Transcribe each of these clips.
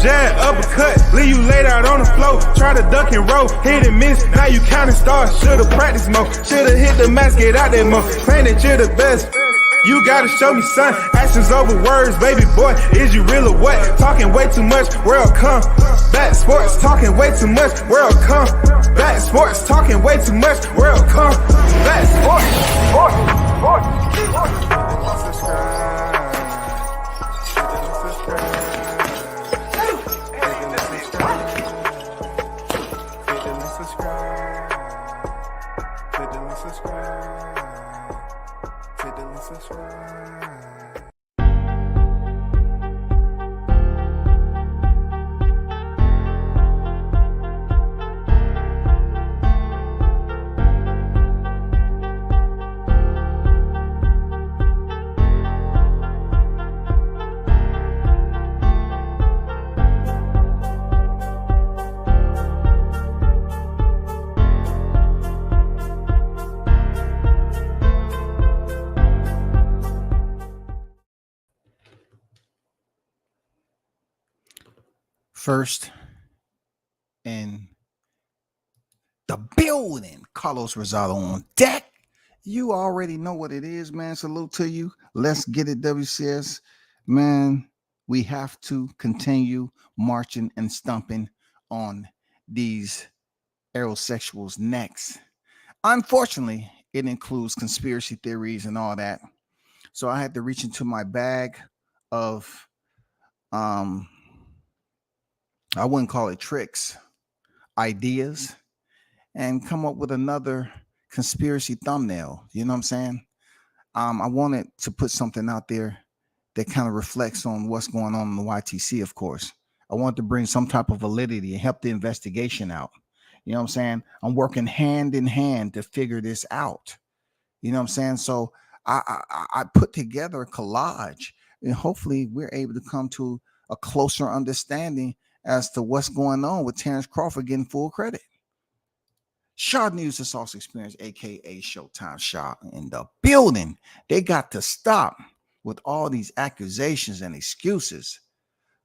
jab, uppercut, leave you laid out on the floor. Try to duck and roll, hit and miss, now you counting stars. Should've practiced more, should've hit the mask, get out there more. Claim that you're the best. You gotta show me, son. Actions over words, baby boy. Is you real or what? Talking way too much, world come. Back sports, talking way too much, world come. Back sports, talking way too much, world come. Back sports, First in the building, Carlos Rosado on deck. You already know what it is, man. Salute to you. Let's get it, WCS. Man, we have to continue marching and stomping on these aerosexuals' necks. Unfortunately, it includes conspiracy theories and all that. So I had to reach into my bag of I wouldn't call it tricks, ideas, and come up with another conspiracy thumbnail. You know what I'm saying? I wanted to put something out there that kind of reflects on what's going on in the YTC, of course. I wanted to bring some type of validity and help the investigation out. You know what I'm saying? I'm working hand in hand to figure this out. You know what I'm saying? So I put together a collage, and hopefully we're able to come to a closer understanding as to what's going on with Terrence Crawford getting full credit. Shaw News, the Sauce Experience, aka Showtime Shaw, in the building. They got to stop with all these accusations and excuses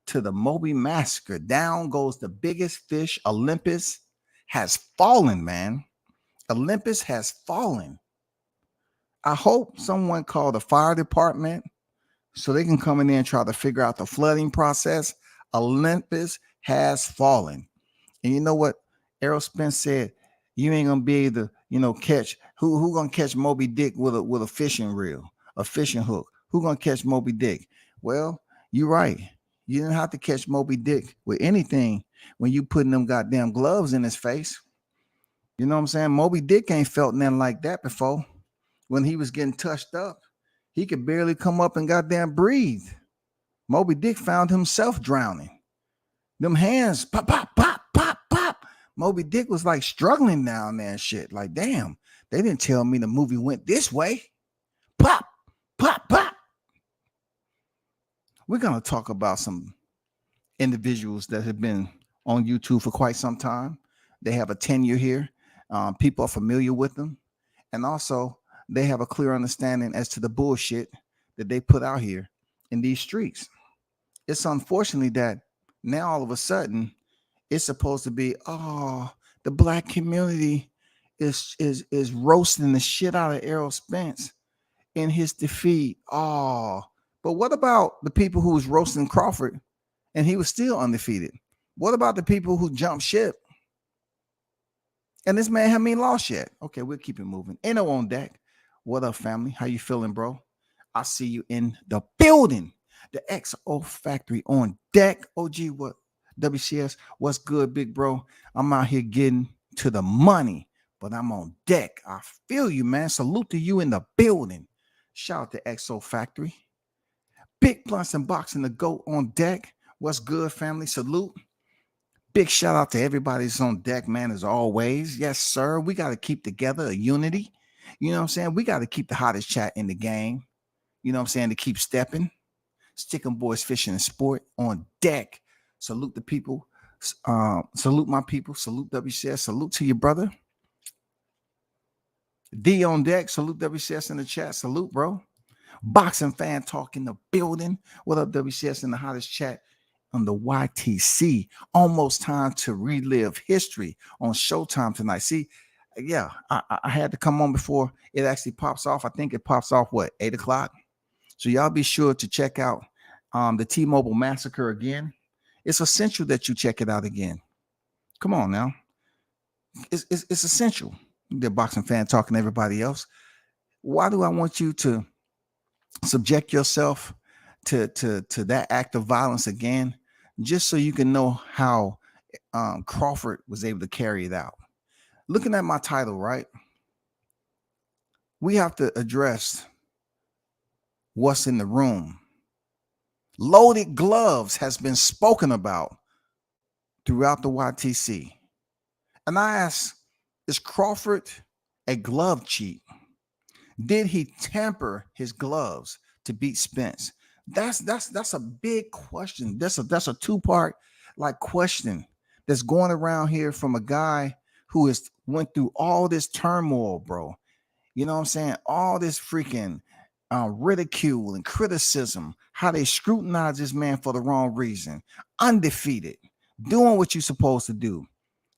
to the Moby Massacre. Down goes the biggest fish. Olympus has fallen, man. Olympus has fallen. I hope someone called the fire department so they can come in there and try to figure out the flooding process. Olympus has fallen. And you know what Errol Spence said? You ain't gonna be able to, catch who gonna catch Moby Dick with a fishing reel, a fishing hook. Who gonna catch Moby Dick? Well, you're right. You didn't have to catch Moby Dick with anything when you putting them goddamn gloves in his face. You know what I'm saying? Moby Dick ain't felt nothing like that before. When he was getting touched up, he could barely come up and goddamn breathe. Moby Dick found himself drowning. Them hands, pop, pop, pop, pop, pop. Moby Dick was like struggling down there and shit. Like, damn, they didn't tell me the movie went this way. Pop, pop, pop. We're going to talk about some individuals that have been on YouTube for quite some time. They have a tenure here. People are familiar with them. And also, they have a clear understanding as to the bullshit that they put out here in these streets. It's unfortunately that now all of a sudden it's supposed to be, the black community is roasting the shit out of Errol Spence in his defeat. But what about the people who was roasting Crawford and he was still undefeated? What about the people who jumped ship? And this man haven't even lost yet. Okay, we'll keep it moving. Eno on deck. What up, family? How you feeling, bro? I see you in the building. The XO Factory on deck. OG, what? WCS, what's good, big bro? I'm out here getting to the money, but I'm on deck. I feel you, man. Salute to you in the building. Shout out to XO Factory. Big Blunts and Boxing the GOAT on deck. What's good, family? Salute. Big shout out to everybody that's on deck, man, as always. Yes, sir. We got to keep together a unity. You know what I'm saying? We got to keep the hottest chat in the game. You know what I'm saying? To keep stepping. Sticking Boys Fishing and Sport on deck. Salute the people. Salute my people. Salute WCS. Salute to your brother. D on deck. Salute WCS in the chat. Salute, bro. Boxing fan talk in the building. What up, WCS in the hottest chat on the YTC. Almost time to relive history on Showtime tonight. See, yeah, I had to come on before it actually pops off. I think it pops off, 8 o'clock? So y'all be sure to check out the T-Mobile Massacre again. It's essential that you check it out again. Come on now. It's essential. The boxing fan talking to everybody else. Why do I want you to subject yourself to that act of violence again? Just so you can know how Crawford was able to carry it out. Looking at my title, right? We have to address what's in the room. Loaded gloves has been spoken about throughout the YTC. And I ask, is Crawford a glove cheat? Did he tamper his gloves to beat Spence? That's a big question. That's a two-part question that's going around here from a guy who has went through all this turmoil, bro. You know what I'm saying? All this freaking ridicule and criticism, how they scrutinize this man for the wrong reason. Undefeated, doing what you're supposed to do.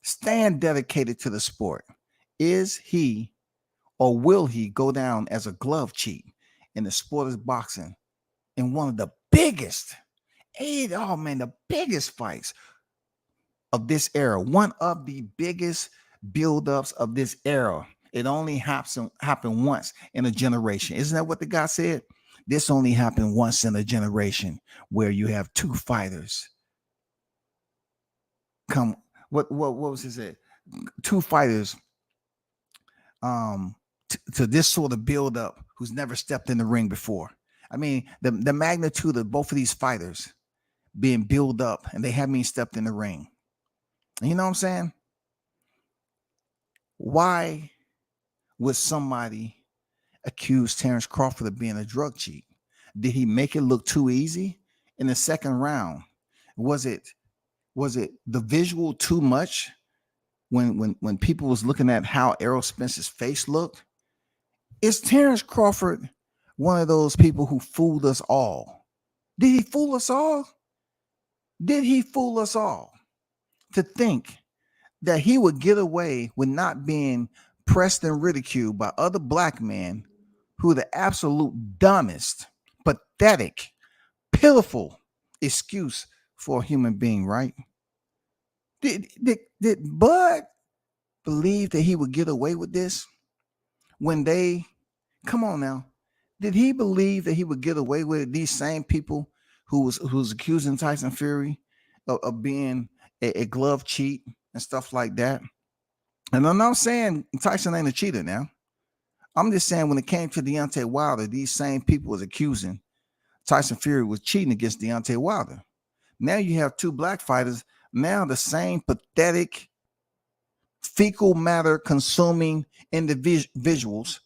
Stand dedicated to the sport. Is he or will he go down as a glove cheat in the sport of boxing in one of the biggest, the biggest fights of this era, one of the biggest buildups of this era? It only happened once in a generation. Isn't that what the guy said? This only happened once in a generation, where you have two fighters come. What was his say? Two fighters to this sort of build up who's never stepped in the ring before. I mean, the magnitude of both of these fighters being built up, and they haven't even stepped in the ring. You know what I'm saying? Why would somebody accuse Terrence Crawford of being a drug cheat? Did he make it look too easy in the second round? Was it the visual too much when people was looking at how Errol Spence's face looked? Is Terrence Crawford one of those people who fooled us all? Did he fool us all? Did he fool us all to think that he would get away with not being pressed and ridiculed by other black men who are the absolute dumbest, pathetic, pitiful excuse for a human being, right? Did Bud believe that he would get away with this when they, come on now, did he believe that he would get away with it? These same people who's accusing Tyson Fury of being a glove cheat and stuff like that. And I'm not saying Tyson ain't a cheater now. I'm just saying when it came to Deontay Wilder, these same people was accusing Tyson Fury was cheating against Deontay Wilder. Now you have two black fighters, now the same pathetic, fecal matter consuming individuals,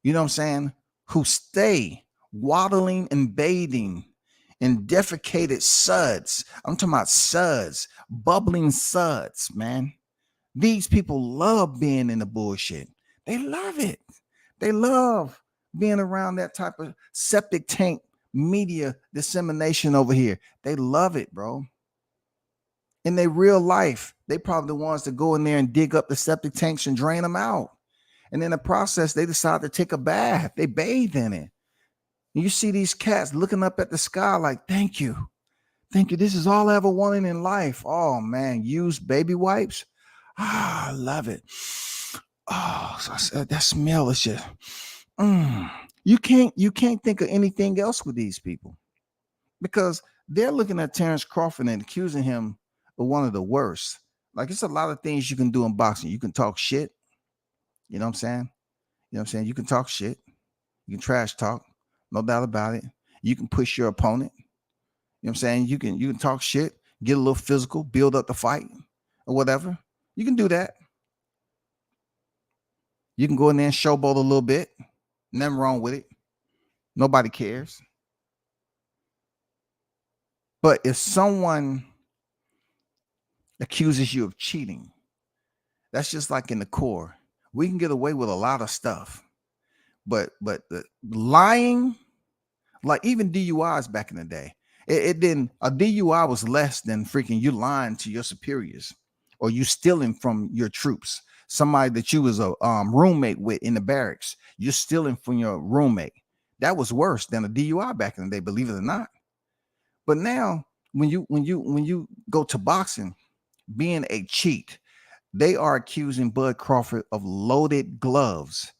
you know what I'm saying, who stay waddling and bathing in defecated suds. I'm talking about suds, bubbling suds, man. These people love being in the bullshit. They love it. They love being around that type of septic tank media dissemination over here. They love it, bro. In their real life, they probably the ones that go in there and dig up the septic tanks and drain them out. And in the process, they decide to take a bath. They bathe in it. And you see these cats looking up at the sky like, thank you. Thank you. This is all I ever wanted in life. Oh, man. Used baby wipes. I love it. Oh, so that smell is just, You can't think of anything else with these people, because they're looking at Terrence Crawford and accusing him of one of the worst. Like, it's a lot of things you can do in boxing. You can talk shit. You know what I'm saying? You know what I'm saying? You can talk shit. You can trash talk. No doubt about it. You can push your opponent. You know what I'm saying? You can talk shit, get a little physical, build up the fight or whatever. You can do that. You can go in there and showboat a little bit. Nothing wrong with it. Nobody cares. But if someone accuses you of cheating, that's just like in the core. We can get away with a lot of stuff. But the lying, like even DUIs back in the day, It didn't. A DUI was less than freaking you lying to your superiors, or you stealing from your troops. Somebody that you was a roommate with in the barracks, you're stealing from your roommate. That was worse than a DUI back in the day, believe it or not. But now, when you go to boxing, being a cheat, they are accusing Bud Crawford of loaded gloves.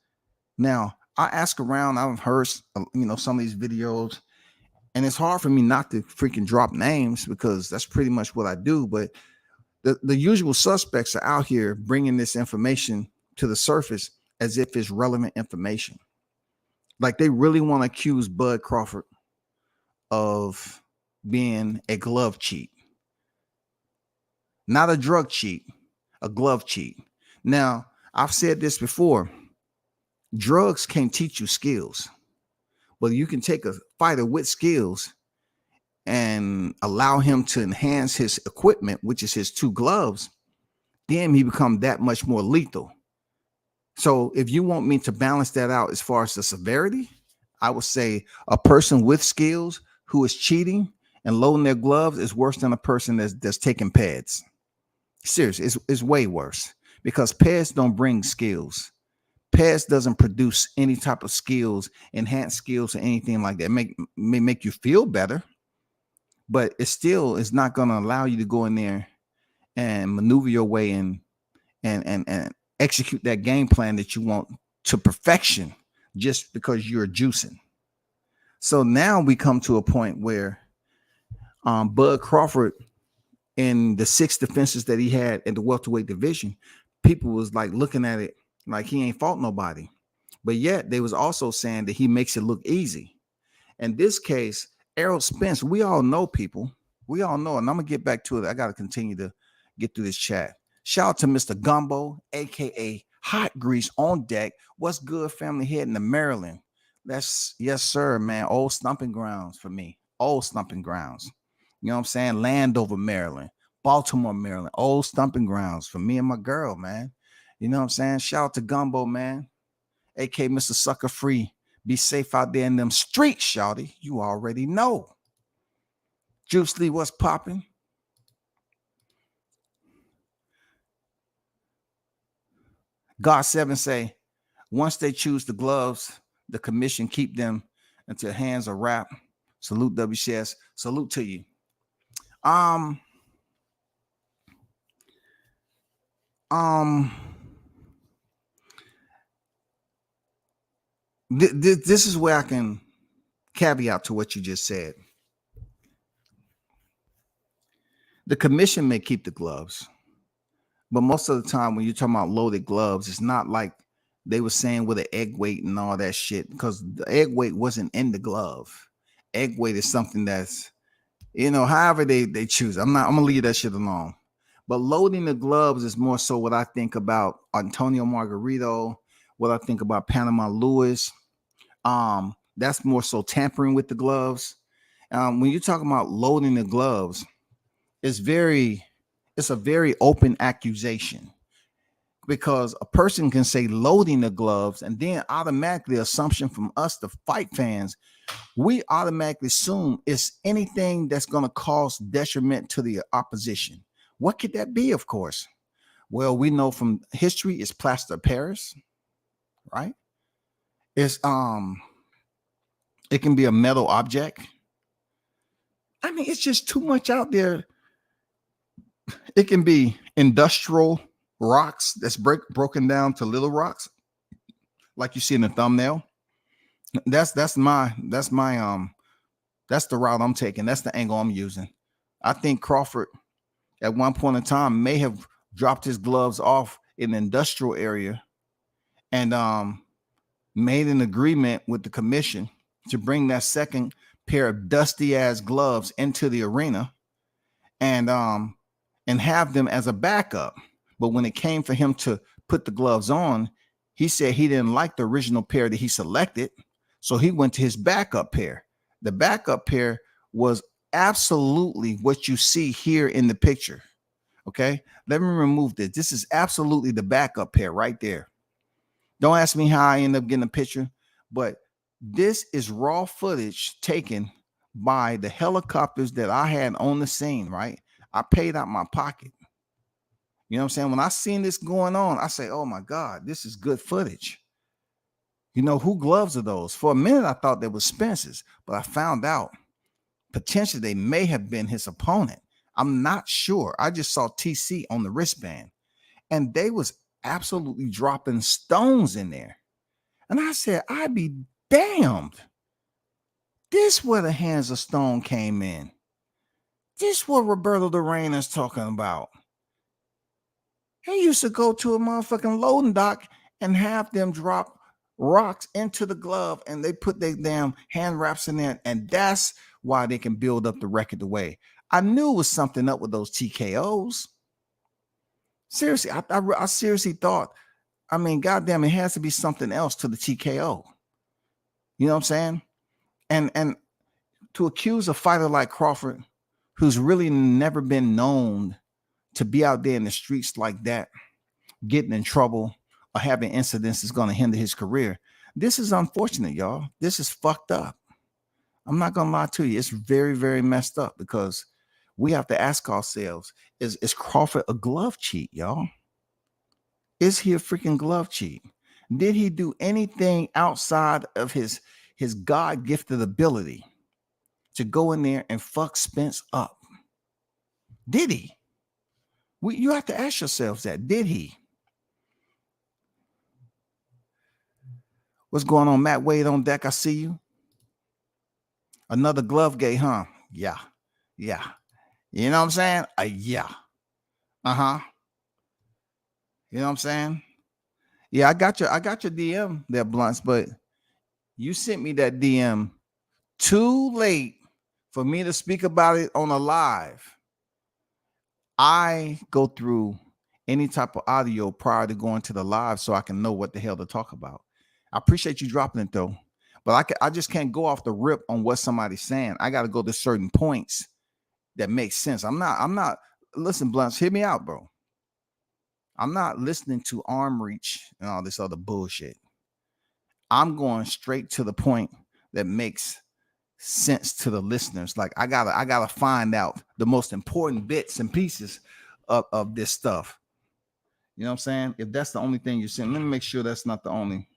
Now, I ask around, I've heard some of these videos, and it's hard for me not to freaking drop names because that's pretty much what I do. But the usual suspects are out here bringing this information to the surface as if it's relevant information. Like they really want to accuse Bud Crawford of being a glove cheat, not a drug cheat, a glove cheat. Now, I've said this before. Drugs can't teach you skills, but you can take a fighter with skills and allow him to enhance his equipment, which is his two gloves, then he becomes that much more lethal. So if you want me to balance that out as far as the severity, I would say a person with skills who is cheating and loading their gloves is worse than a person that's taking pads. Seriously, it's way worse because pads don't bring skills. Pads doesn't produce any type of skills, enhanced skills, or anything like that. May make you feel better, but it still is not going to allow you to go in there and maneuver your way and execute that game plan that you want to perfection just because you're juicing. So now we come to a point where Bud Crawford, in the 6 defenses that he had in the welterweight division, people was like looking at it like he ain't fought nobody. But yet they was also saying that he makes it look easy. In this case, Errol Spence, we all know people. We all know, and I'm going to get back to it. I got to continue to get through this chat. Shout out to Mr. Gumbo, a.k.a. Hot Grease on deck. What's good, family, heading to Maryland? That's, yes, sir, man. Old stomping grounds for me. Old stomping grounds. You know what I'm saying? Landover, Maryland. Baltimore, Maryland. Old stomping grounds for me and my girl, man. You know what I'm saying? Shout out to Gumbo, man. A.k.a. Mr. Sucker Free. Be safe out there in them streets, shawty. You already know. Juice Lee, what's popping? God 7 say, once they choose the gloves, the commission keep them until hands are wrapped. Salute WCS. Salute to you. This is where I can caveat to what you just said. The commission may keep the gloves, but most of the time when you're talking about loaded gloves, it's not like they were saying with an egg weight and all that shit, because the egg weight wasn't in the glove. Egg weight is something that's, however they choose. I'm gonna leave that shit alone. But loading the gloves is more so what I think about Antonio Margarito, what I think about Panama Lewis. That's more so tampering with the gloves. When you're talking about loading the gloves, it's a very open accusation, because a person can say loading the gloves, and then automatically assumption from us, the fight fans, we automatically assume it's anything that's going to cause detriment to the opposition. What could that be? Of course. Well, we know from history it's plaster of Paris, right? It's it can be a metal object. I mean, it's just too much out there. It can be industrial rocks that's broken down to little rocks, like you see in the thumbnail. That's the route I'm taking. That's the angle I'm using. I think Crawford at one point in time may have dropped his gloves off in the industrial area and made an agreement with the commission to bring that second pair of dusty ass gloves into the arena and have them as a backup. But when it came for him to put the gloves on, he said he didn't like the original pair that he selected. So he went to his backup pair. The backup pair was absolutely what you see here in the picture. Okay, let me remove this. This is absolutely the backup pair right there. Don't ask me how I end up getting a picture, but this is raw footage taken by the helicopters that I had on the scene, right? I paid out my pocket. You know what I'm saying? When I seen this going on, I say, oh my God, this is good footage. You know, who gloves are those? For a minute, I thought they were Spence's, but I found out potentially they may have been his opponent. I'm not sure. I just saw TC on the wristband, and they was absolutely dropping stones in there. And I said, I'd be damned. This where the hands of stone came in. This what Roberto Duran is talking about. He used to go to a motherfucking loading dock and have them drop rocks into the glove, and they put their damn hand wraps in there, and that's why they can build up the record the way. I knew it was something up with those TKOs. Seriously, I seriously thought, I mean, goddamn, it has to be something else to the TKO. You know what I'm saying? And to accuse a fighter like Crawford, who's really never been known to be out there in the streets like that, getting in trouble or having incidents is going to hinder his career. This is unfortunate, y'all. This is fucked up. I'm not going to lie to you. It's very, very messed up, because we have to ask ourselves, is Crawford a glove cheat, y'all? Is he a freaking glove cheat? Did he do anything outside of his God-gifted ability to go in there and fuck Spence up? Did he? You have to ask yourselves that. Did he? What's going on, Matt Wade on deck? I see you. Another glove gate, huh? Yeah. Yeah. You know what I'm saying? Yeah. Uh-huh. You know what I'm saying? Yeah, I got your DM there, Blunts, but you sent me that DM too late for me to speak about it on a live. I go through any type of audio prior to going to the live so I can know what the hell to talk about. I appreciate you dropping it though, but I just can't go off the rip on what somebody's saying. I got to go to certain points that make sense. I'm not listen, Blunts, hear me out, bro. I'm not listening to arm reach and all this other bullshit. I'm going straight to the point that makes sense to the listeners. Like I gotta find out the most important bits and pieces of this stuff. You know what I'm saying? If that's the only thing you're saying, let me make sure that's not the only.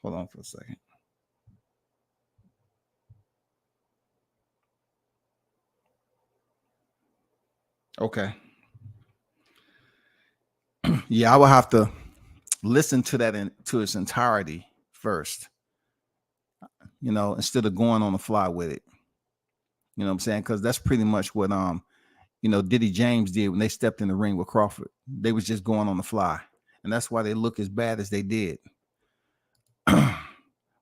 Hold on for a second. Okay. Yeah, I will have to listen to that to its entirety first, you know, instead of going on the fly with it. You know what I'm saying? Because that's pretty much what Diddy James did when they stepped in the ring with Crawford. They was just going on the fly, and that's why they look as bad as they did.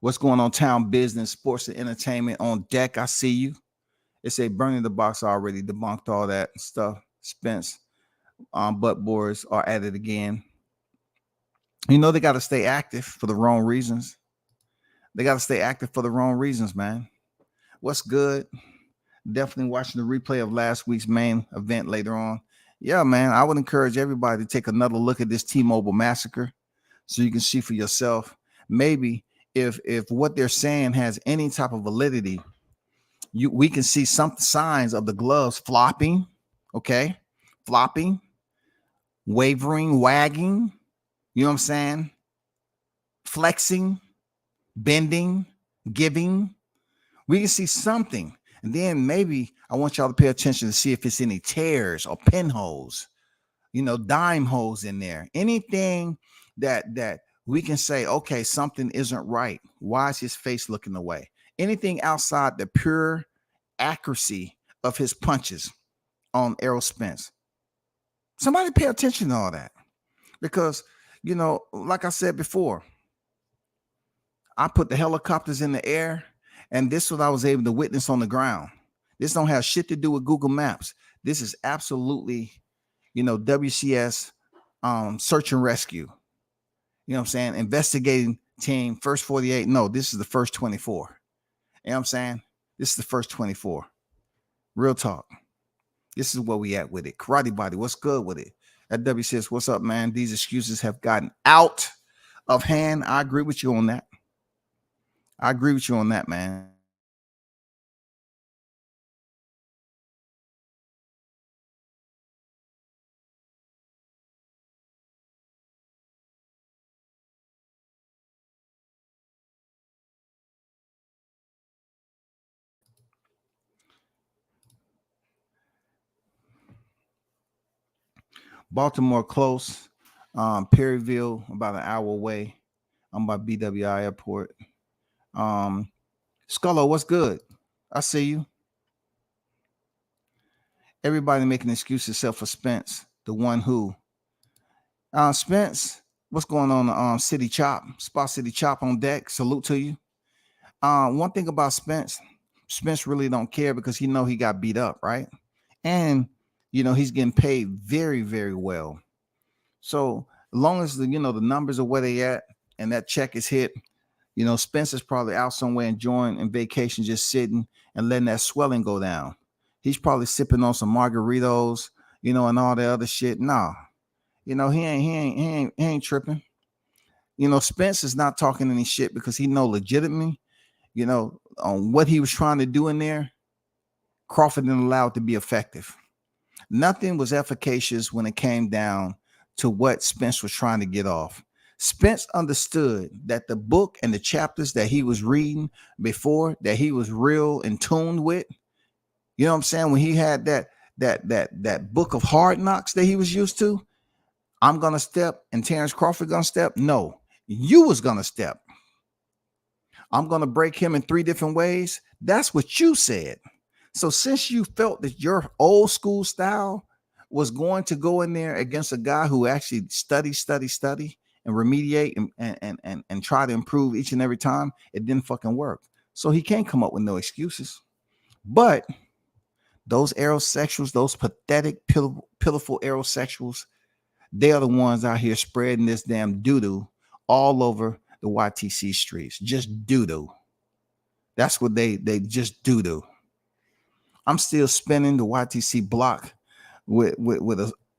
What's going on, Town Business, Sports and Entertainment on deck? I see you. It say Burning the Box already debunked all that stuff. Spence, butt boards are at it again. You know, they got to stay active for the wrong reasons. They got to stay active for the wrong reasons, man. What's good? Definitely watching the replay of last week's main event later on. Yeah, man, I would encourage everybody to take another look at this T-Mobile Massacre so you can see for yourself. Maybe if what they're saying has any type of validity, we can see some signs of the gloves flopping, okay? Flopping, wavering, wagging, you know what I'm saying? Flexing, bending, giving. We can see something. And then maybe I want y'all to pay attention to see if it's any tears or pinholes, dime holes in there. Anything that we can say, okay, something isn't right. Why is his face looking away? Anything outside the pure accuracy of his punches on Errol Spence. Somebody pay attention to all that. Because, like I said before, I put the helicopters in the air, and this is what I was able to witness on the ground. This don't have shit to do with Google Maps. This is absolutely, WCS search and rescue. You know what I'm saying? Investigating team, first 48. No, this is the first 24. You know what I'm saying? This is the first 24. Real talk. This is where we at with it. Karate Body, what's good with it? At WCS, what's up, man? These excuses have gotten out of hand. I agree with you on that. Man. Baltimore close. Perryville about an hour away. I'm by BWI Airport. Scullo, what's good? I see you. Everybody making excuses except for Spence, the one who. Spence, what's going on? City Chop, Spot City Chop on deck. Salute to you. One thing about Spence, Spence really don't care because he know he got beat up, right? And he's getting paid very, very well. So as long as the numbers are where they at and that check is hit, Spence is probably out somewhere enjoying and vacation, just sitting and letting that swelling go down. He's probably sipping on some margaritos, and all that other shit. Nah, he ain't tripping. Spence is not talking any shit because he know legitimately, on what he was trying to do in there, Crawford didn't allow it to be effective. Nothing was efficacious when it came down to what Spence was trying to get off. Spence understood that the book and the chapters that he was reading before, that he was real in tune with, you know what I'm saying? When he had that book of hard knocks that he was used to, I'm gonna step and Terrence Crawford gonna step. No, you was gonna step. I'm gonna break him in 3 different ways. That's what you said. So since you felt that your old school style was going to go in there against a guy who actually study and remediate and try to improve each and every time, it didn't fucking work. So he can't come up with no excuses. But those aerosexuals, those pathetic, pitiful aerosexuals, they are the ones out here spreading this damn doo-doo all over the YTC streets. Just doo-doo. That's what they just doo-doo. I'm still spinning the YTC block with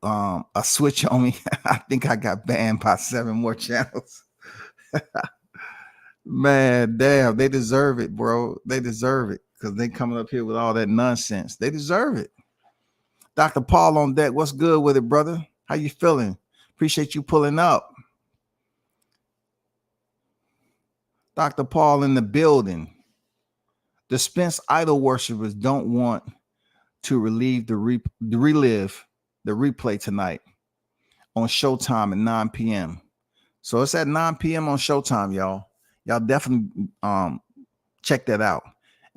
a switch on me. I think I got banned by 7 more channels. Man, damn, they deserve it, bro. They deserve it because they coming up here with all that nonsense. They deserve it. Dr. Paul on deck. What's good with it, brother? How you feeling? Appreciate you pulling up. Dr. Paul in the building. The Spence idol worshipers don't want to relive the replay tonight on Showtime at 9 p.m. So it's at 9 p.m. on Showtime, y'all. Y'all definitely check that out.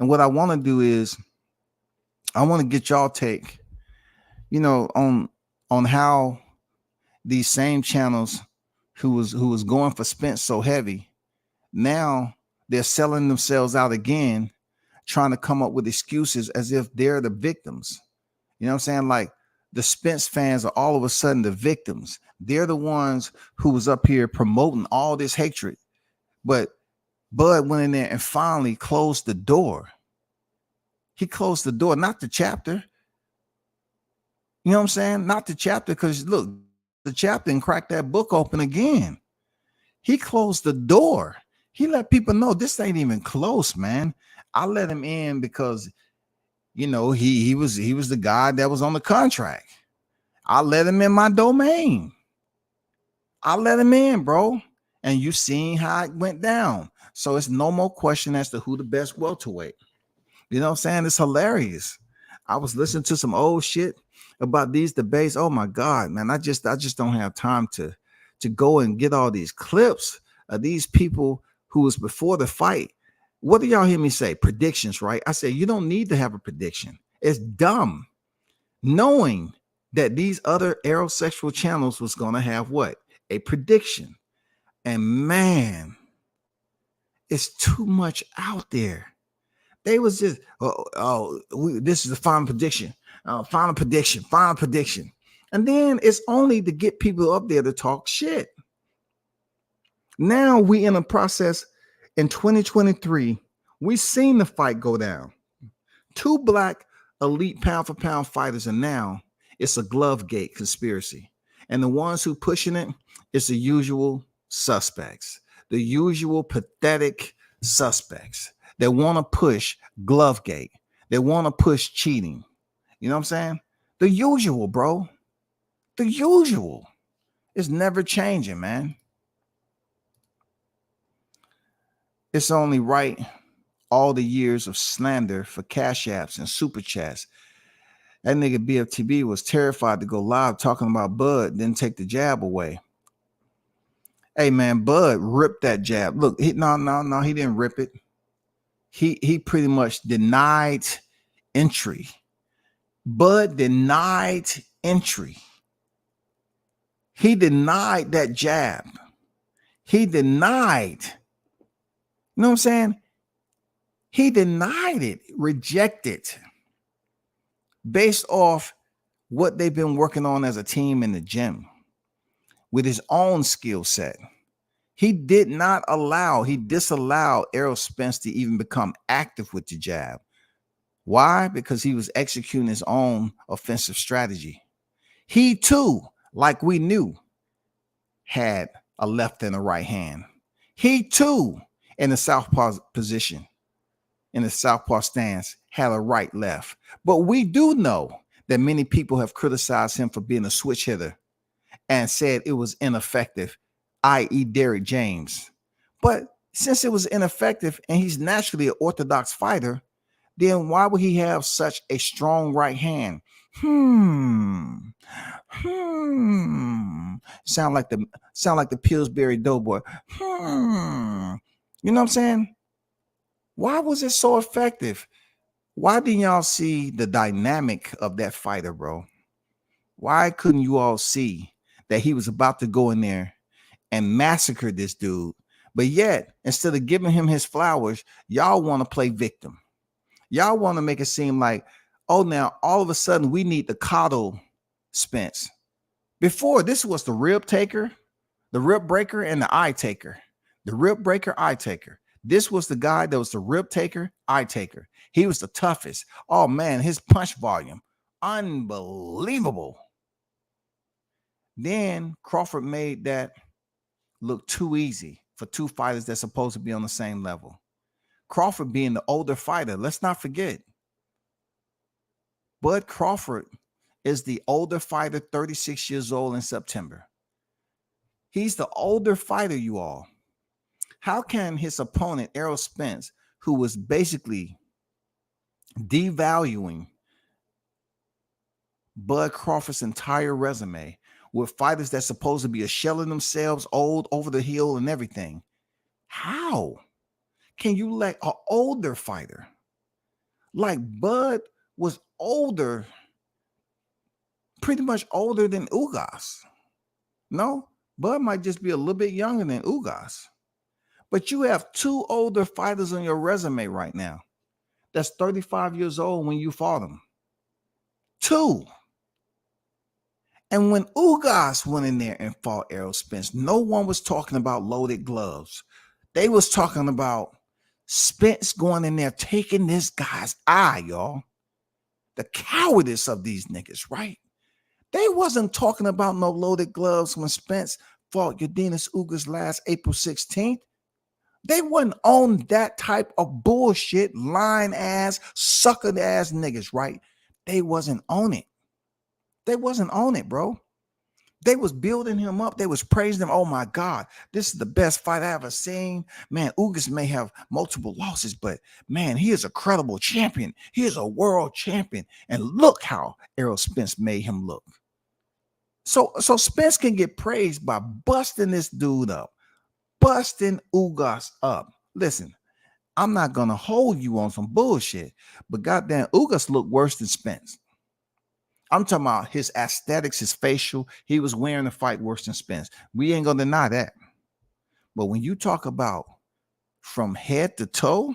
And what I want to do is I want to get y'all take, on how these same channels who was going for Spence so heavy, now they're selling themselves out again, trying to come up with excuses as if they're the victims. You know what I'm saying? Like the Spence fans are all of a sudden the victims. They're the ones who was up here promoting all this hatred. But Bud went in there and finally closed the door. He closed the door, not the chapter. You know what I'm saying? Not the chapter, because look, the chapter and cracked that book open again. He closed the door. He let people know this ain't even close, man. I let him in because, he was the guy that was on the contract. I let him in my domain. I let him in, bro. And you seen how it went down. So it's no more question as to who the best welterweight. You know what I'm saying? It's hilarious. I was listening to some old shit about these debates. Oh my God, man. I just don't have time to go and get all these clips of these people who was before the fight. What do y'all hear me say? Predictions, right? I say you don't need to have a prediction. It's dumb. Knowing that these other aerosexual channels was going to have what? A prediction. And man, it's too much out there. They was just, this is the final prediction. Final prediction. And then it's only to get people up there to talk shit. Now we in a process in 2023. We seen the fight go down. 2 black elite pound for pound fighters, and now it's a glove gate conspiracy. And the ones who pushing it, it's the usual suspects, the usual pathetic suspects that want to push glove gate. They want to push cheating. You know what I'm saying? The usual, bro. The usual. It's never changing, man. It's only right all the years of slander for cash apps and super chats. That nigga BFTB was terrified to go live talking about Bud, then take the jab away. Hey man, Bud ripped that jab. Look, he didn't rip it. He pretty much denied entry. Bud denied entry. He denied that jab. He denied. You know what I'm saying? He denied it, rejected, based off what they've been working on as a team in the gym with his own skill set. He disallowed Errol Spence to even become active with the jab. Why? Because he was executing his own offensive strategy. He too, like we knew, had a left and a right hand. He too, in the southpaw position, in the southpaw stance, had a right left. But we do know that many people have criticized him for being a switch hitter and said it was ineffective, i.e. Derrick James. But since it was ineffective and he's naturally an orthodox fighter, then why would he have such a strong right hand? Sound like the Pillsbury Doughboy. You know what I'm saying? Why was it so effective? Why didn't y'all see the dynamic of that fighter, bro? Why couldn't you all see that he was about to go in there and massacre this dude? But yet, instead of giving him his flowers, y'all want to play victim. Y'all want to make it seem like, oh, now all of a sudden we need to coddle Spence. Before, this was the rib taker, the rib breaker, and the eye taker. The rib breaker, eye taker. This was the guy that was the rib taker, eye taker. He was the toughest. Oh, man, his punch volume, unbelievable. Then Crawford made that look too easy for two fighters that's supposed to be on the same level. Crawford being the older fighter, let's not forget. Bud Crawford is the older fighter, 36 years old in September. He's the older fighter, you all. How can his opponent, Errol Spence, who was basically devaluing Bud Crawford's entire resume with fighters that's supposed to be a shell of themselves, old, over the hill, and everything? How can you let an older fighter like Bud was older, pretty much older than Ugas? No, Bud might just be a little bit younger than Ugas. But you have two older fighters on your resume right now that's 35 years old when you fought them. Two. And when Ugas went in there and fought Errol Spence, no one was talking about loaded gloves. They was talking about Spence going in there taking this guy's eye, y'all. The cowardice of these niggas, right? They wasn't talking about no loaded gloves when Spence fought Yordenis Ugas last April 16th. They wasn't on that type of bullshit, lying ass, sucker ass niggas, right? They wasn't on it. They wasn't on it, bro. They was building him up. They was praising him. Oh my God, this is the best fight I ever seen. Man, Ugas may have multiple losses, but man, he is a credible champion. He is a world champion. And look how Errol Spence made him look. So Spence can get praised by busting this dude up, busting Ugas up. Listen, I'm not gonna hold you on some bullshit, but goddamn, Ugas looked worse than Spence. I'm talking about his aesthetics, his facial. He was wearing the fight worse than Spence. We ain't gonna deny that. But when you talk about from head to toe,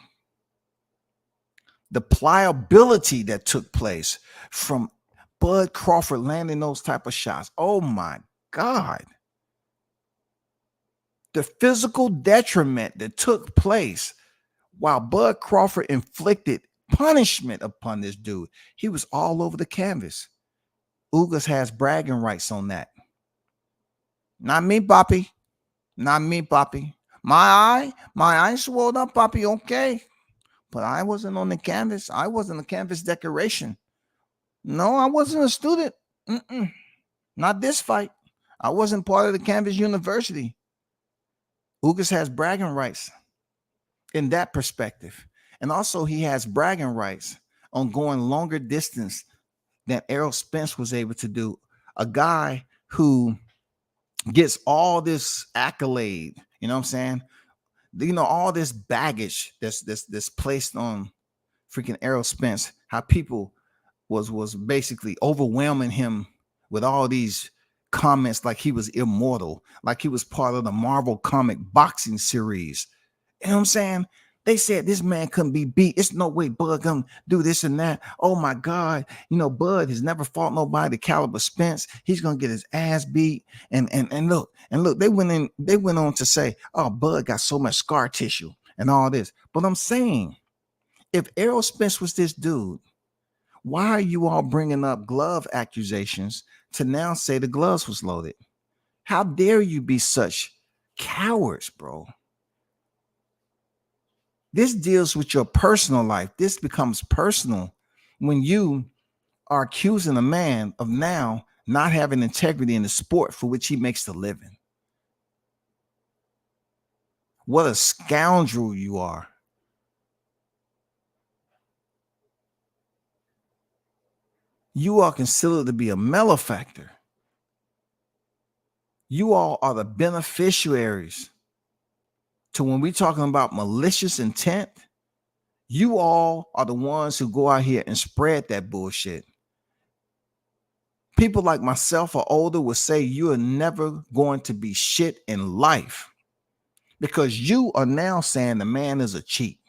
the pliability that took place from Bud Crawford landing those type of shots, oh my God. The physical detriment that took place while Bud Crawford inflicted punishment upon this dude, he was all over the canvas. Ugas has bragging rights on that. Not me, Poppy. Not me, Poppy. My eye swelled up, Poppy, okay. But I wasn't on the canvas. I wasn't a canvas decoration. No, I wasn't a student. Not this fight. I wasn't part of the Canvas University. Ugas has bragging rights in that perspective. And also he has bragging rights on going longer distance than Errol Spence was able to do. A guy who gets all this accolade, you know what I'm saying? All this baggage that's placed on freaking Errol Spence, how people was basically overwhelming him with all these comments like he was immortal, like he was part of the Marvel comic boxing series. You know what I'm saying? They said this man couldn't be beat. It's no way Bud gonna do this and that. Oh my God. Bud has never fought nobody the caliber Spence. He's gonna get his ass beat. And look, they went on to say, oh, Bud got so much scar tissue and all this. But I'm saying, if Errol Spence was this dude, why are you all bringing up glove accusations to now say the gloves was loaded? How dare you be such cowards, bro? This deals with your personal life. This becomes personal when you are accusing a man of now not having integrity in the sport for which he makes the living. What a scoundrel you are. You are considered to be a malefactor. You all are the beneficiaries to when we're talking about malicious intent. You all are the ones who go out here and spread that bullshit. People like myself or older will say you are never going to be shit in life because you are now saying the man is a cheat.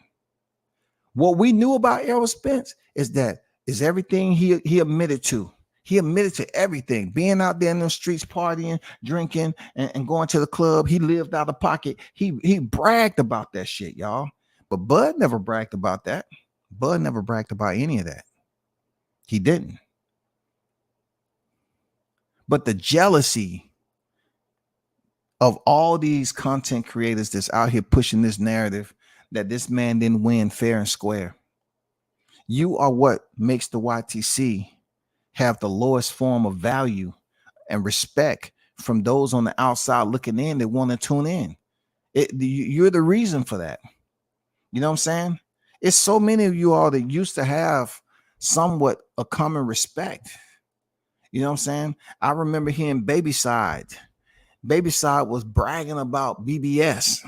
What we knew about Errol Spence is everything he admitted to. He admitted to everything, being out there in the streets, partying, drinking, and going to the club. He lived out of pocket. He bragged about that shit, y'all. But Bud never bragged about that. Bud never bragged about any of that. He didn't. But the jealousy of all these content creators that's out here pushing this narrative that this man didn't win fair and square. You are what makes the YTC have the lowest form of value and respect from those on the outside looking in that want to tune in. You're the reason for that. You know what I'm saying? It's so many of you all that used to have somewhat a common respect. You know what I'm saying? I remember hearing Babyside. Babyside was bragging about BBS.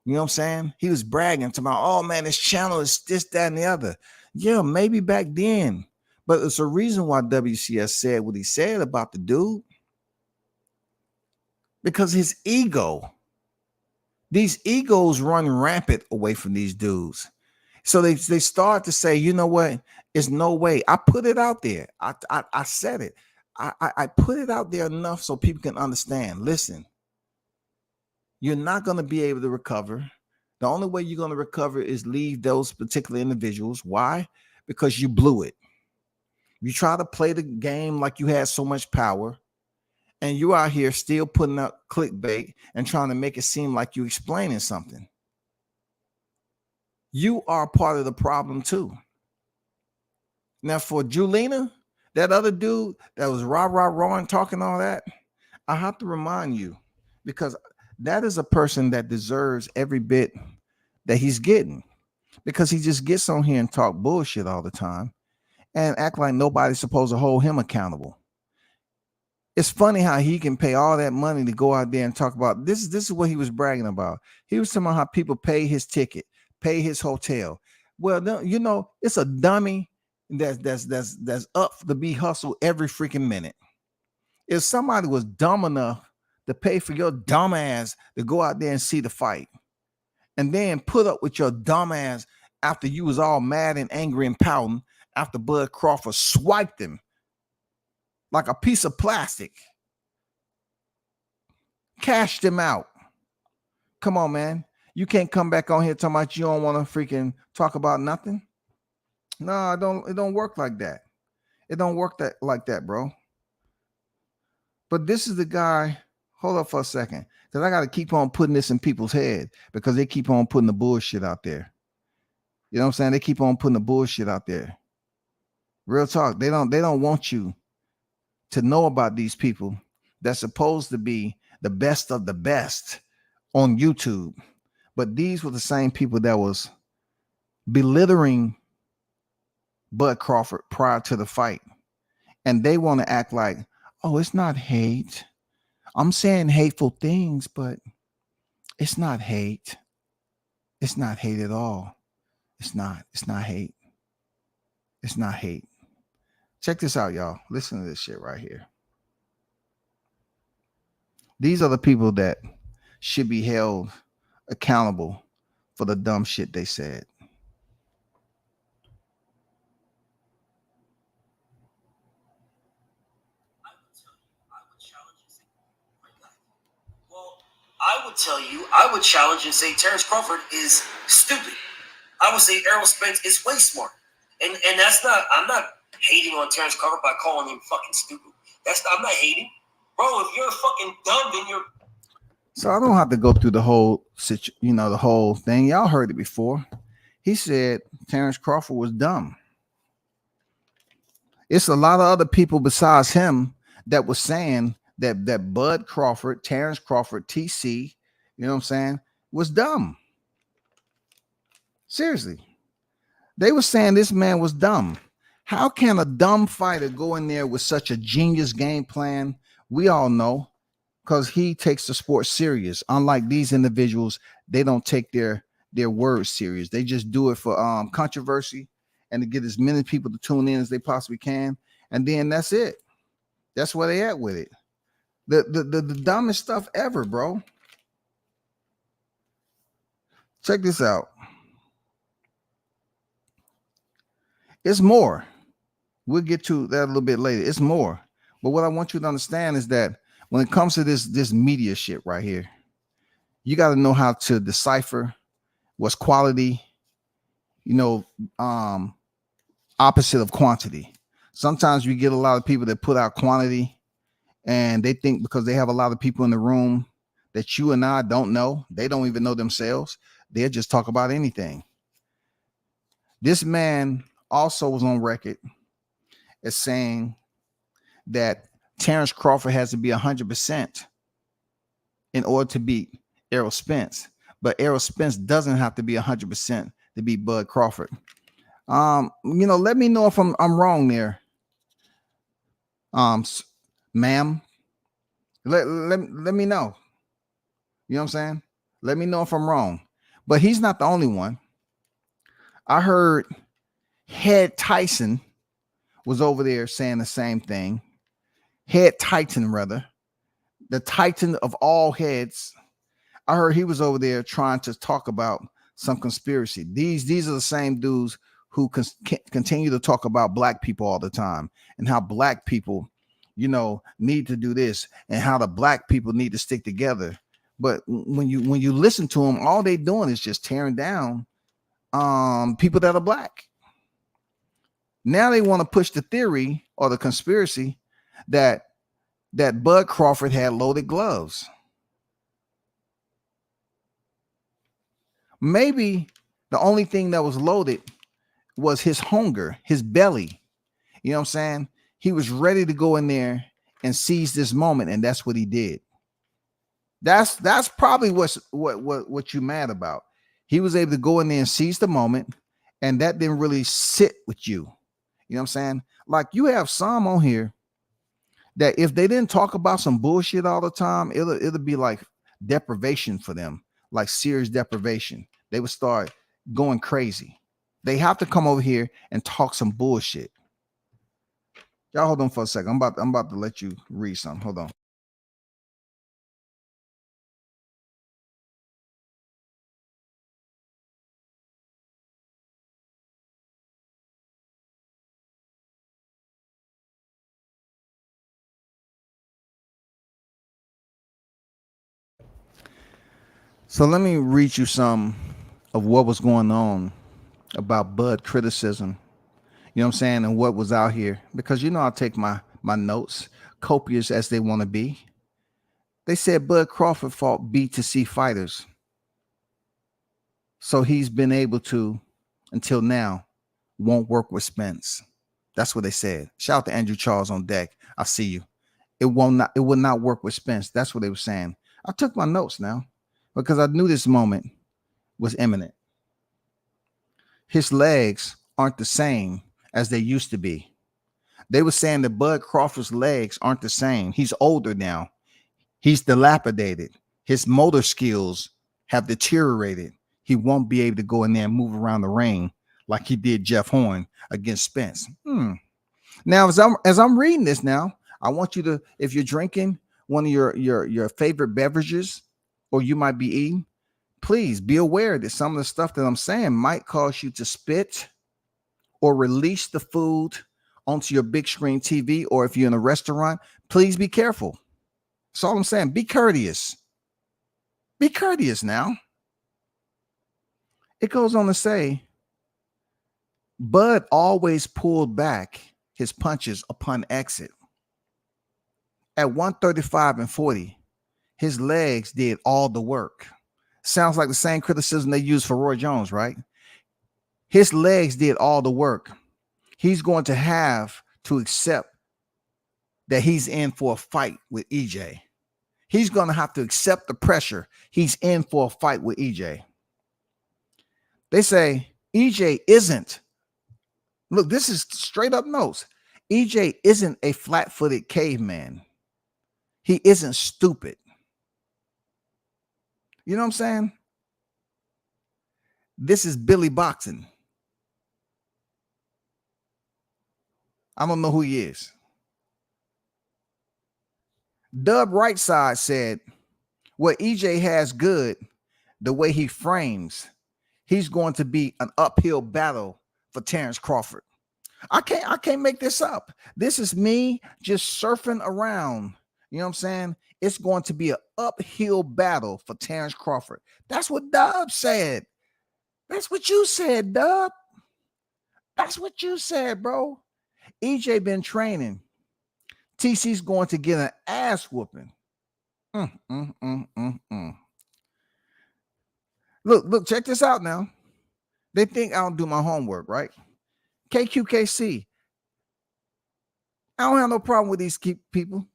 You know what I'm saying? He was bragging to oh man, this channel is this, that, and the other. Yeah, maybe back then. But it's a reason why WCS said what he said about the dude. Because his ego. These egos run rampant away from these dudes. So they start to say, you know what? There's no way. I put it out there. I said it. I put it out there enough so people can understand. Listen, you're not going to be able to recover. The only way you're going to recover is leave those particular individuals. Why? Because you blew it. You try to play the game like you had so much power, and you out here still putting up clickbait and trying to make it seem like you're explaining something. You are part of the problem too. Now for Julina, that other dude that was rah and talking all that, I have to remind you, because that is a person that deserves every bit that he's getting, because he just gets on here and talk bullshit all the time and act like nobody's supposed to hold him accountable. It's funny how he can pay all that money to go out there and talk about this. This is what he was bragging about. He was talking about how people pay his ticket, pay his hotel. Well, you know, it's a dummy that's up to be hustled every freaking minute. If somebody was dumb enough to pay for your dumb ass to go out there and see the fight, and then put up with your dumb ass after you was all mad and angry and pouting after Bud Crawford swiped him like a piece of plastic, cashed him out. Come on, man. You can't come back on here talking about you don't want to freaking talk about nothing. No, it don't work like that. It don't work like that, bro. But this is the guy. Hold up for a second, because I got to keep on putting this in people's head, because they keep on putting the bullshit out there. You know what I'm saying? They keep on putting the bullshit out there. Real talk. They don't want you to know about these people that's supposed to be the best of the best on YouTube. But these were the same people that was belittling Bud Crawford prior to the fight. and they want to act like, oh, it's not hate. I'm saying hateful things, but it's not hate. It's not hate at all. It's not. It's not hate. It's not hate. Check this out, y'all. Listen to this shit right here. These are the people that should be held accountable for the dumb shit they said. I would challenge and say Terrence Crawford is stupid. I would say Errol Spence is way smart. And that's not, I'm not hating on Terrence Crawford by calling him fucking stupid. I'm not hating. Bro, if you're fucking dumb, then you're. So I don't have to go through the whole the whole thing. Y'all heard it before. He said Terrence Crawford was dumb. It's a lot of other people besides him that was saying that Bud Crawford, Terrence Crawford, TC, you know what I'm saying, was dumb. Seriously. They were saying this man was dumb. How can a dumb fighter go in there with such a genius game plan? We all know, because he takes the sport serious. Unlike these individuals, they don't take their words serious. They just do it for controversy and to get as many people to tune in as they possibly can. And then that's it. That's where they at with it. The dumbest stuff ever, bro. Check this out. It's more. We'll get to that a little bit later. It's more. But what I want you to understand is that when it comes to this media shit right here, you got to know how to decipher what's quality, opposite of quantity. Sometimes we get a lot of people that put out quantity and they think because they have a lot of people in the room that you and I don't know, they don't even know themselves, they'll just talk about anything. This man also was on record as saying that Terrence Crawford has to be 100% in order to beat Errol Spence, but Errol Spence doesn't have to be 100% to beat Bud Crawford. Let me know if I'm wrong there. Ma'am, let me know. You know what I'm saying? Let me know if I'm wrong. But he's not the only one. I heard Head Tyson was over there saying the same thing. Head Titan, rather. The Titan of all heads. I heard he was over there trying to talk about some conspiracy. These are the same dudes who continue to talk about black people all the time and how black people, need to do this and how the black people need to stick together. But when you listen to them, all they doing is just tearing down people that are black. Now they want to push the theory or the conspiracy that Bud Crawford had loaded gloves. Maybe the only thing that was loaded was his hunger, his belly. You know what I'm saying? He was ready to go in there and seize this moment, and that's what he did. That's probably what you mad about. He was able to go in there and seize the moment, and that didn't really sit with you. You know what I'm saying? Like you have some on here that if they didn't talk about some bullshit all the time, it'll be like deprivation for them, like serious deprivation. They would start going crazy. They have to come over here and talk some bullshit. Y'all hold on for a second. I'm about to let you read something. Hold on. So let me read you some of what was going on about Bud criticism. You know what I'm saying? And what was out here. Because I take my notes, copious as they want to be. They said Bud Crawford fought B to C fighters. So he's been able to, until now, won't work with Spence. That's what they said. Shout out to Andrew Charles on deck. I see you. It will not work with Spence. That's what they were saying. I took my notes now because I knew this moment was imminent. His legs aren't the same as they used to be. They were saying that Bud Crawford's legs aren't the same. He's older now. He's dilapidated. His motor skills have deteriorated. He won't be able to go in there and move around the ring like he did Jeff Horn against Spence. Now, as I'm reading this now, I want you to, if you're drinking one of your favorite beverages, or you might be eating, please be aware that some of the stuff that I'm saying might cause you to spit or release the food onto your big screen TV, or if you're in a restaurant, please be careful. That's all I'm saying. Be courteous. Be courteous now. It goes on to say, Bud always pulled back his punches upon exit. At 135 and 40, his legs did all the work. Sounds like the same criticism they used for Roy Jones, right? His legs did all the work. He's going to have to accept that he's in for a fight with EJ. He's going to have to accept the pressure. He's in for a fight with EJ. They say EJ isn't. Look, this is straight up notes. EJ isn't a flat-footed caveman. He isn't stupid. You know what I'm saying? This is Billy Boxing. I don't know who he is. Dub Rightside said, what EJ has good, the way he frames, he's going to be an uphill battle for Terrence Crawford. I can't make this up. This is me just surfing around. You know what I'm saying? It's going to be an uphill battle for Terrence Crawford. That's what Dub said. That's what you said, Dub. That's what you said, bro. EJ been training. TC's going to get an ass whooping. Look, check this out now. They think I don't do my homework, right? KQKC. I don't have no problem with these people.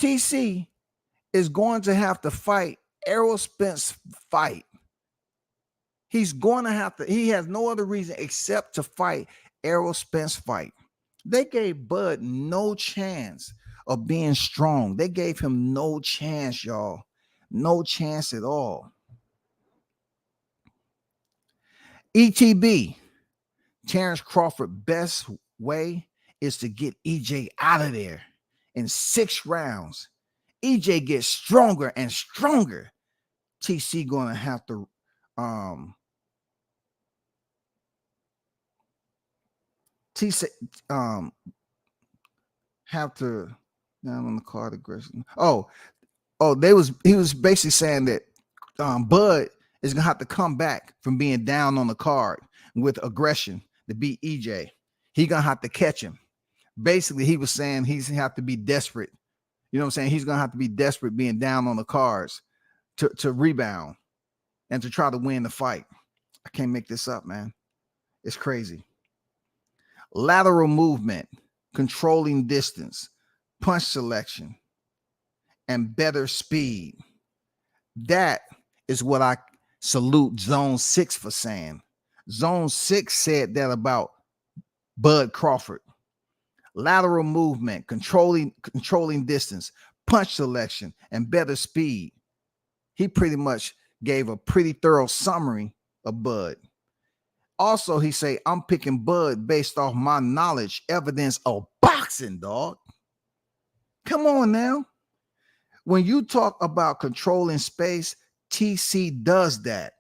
TC is going to have to fight Errol Spence fight. He's going to have to, he has no other reason except to fight Errol Spence fight. They gave Bud no chance of being strong. They gave him no chance, y'all. No chance at all. ETB, Terrence Crawford, best way is to get EJ out of there in 6 rounds. EJ gets stronger and stronger. TC going to have to have to down on the card aggression. He was basically saying that Bud is gonna have to come back from being down on the card with aggression to beat EJ. He gonna have to catch him. Basically, he was saying he's gonna have to be desperate. You know what I'm saying? He's gonna have to be desperate being down on the cards to rebound and to try to win the fight. I can't make this up, man. It's crazy. Lateral movement, controlling distance, punch selection, and better speed. That is what I salute Zone 6 for saying. Zone 6 said that about Bud Crawford. Lateral movement, controlling distance, punch selection, and better speed. He pretty much gave a pretty thorough summary of Bud. Also, he say, I'm picking Bud based off my knowledge, evidence of boxing, dog. Come on now. When you talk about controlling space, TC does that.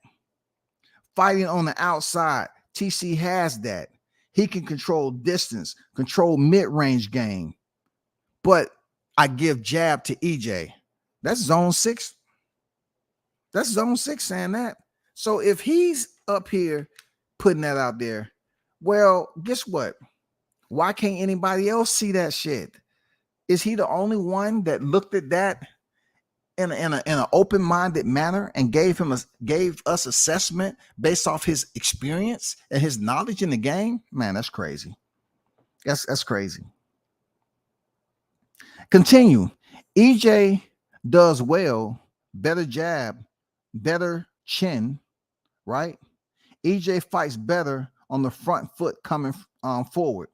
Fighting on the outside, TC has that. He can control distance, control mid-range game. But I give jab to EJ. That's Zone 6. That's Zone 6 saying that. So if he's up here putting that out there, well, guess what? Why can't anybody else see that shit? Is he the only one that looked at that in an open-minded manner and gave us assessment based off his experience and his knowledge in the game? Man, that's crazy. That's crazy. Continue. EJ does well, better jab, better chin, right? EJ fights better on the front foot coming forward.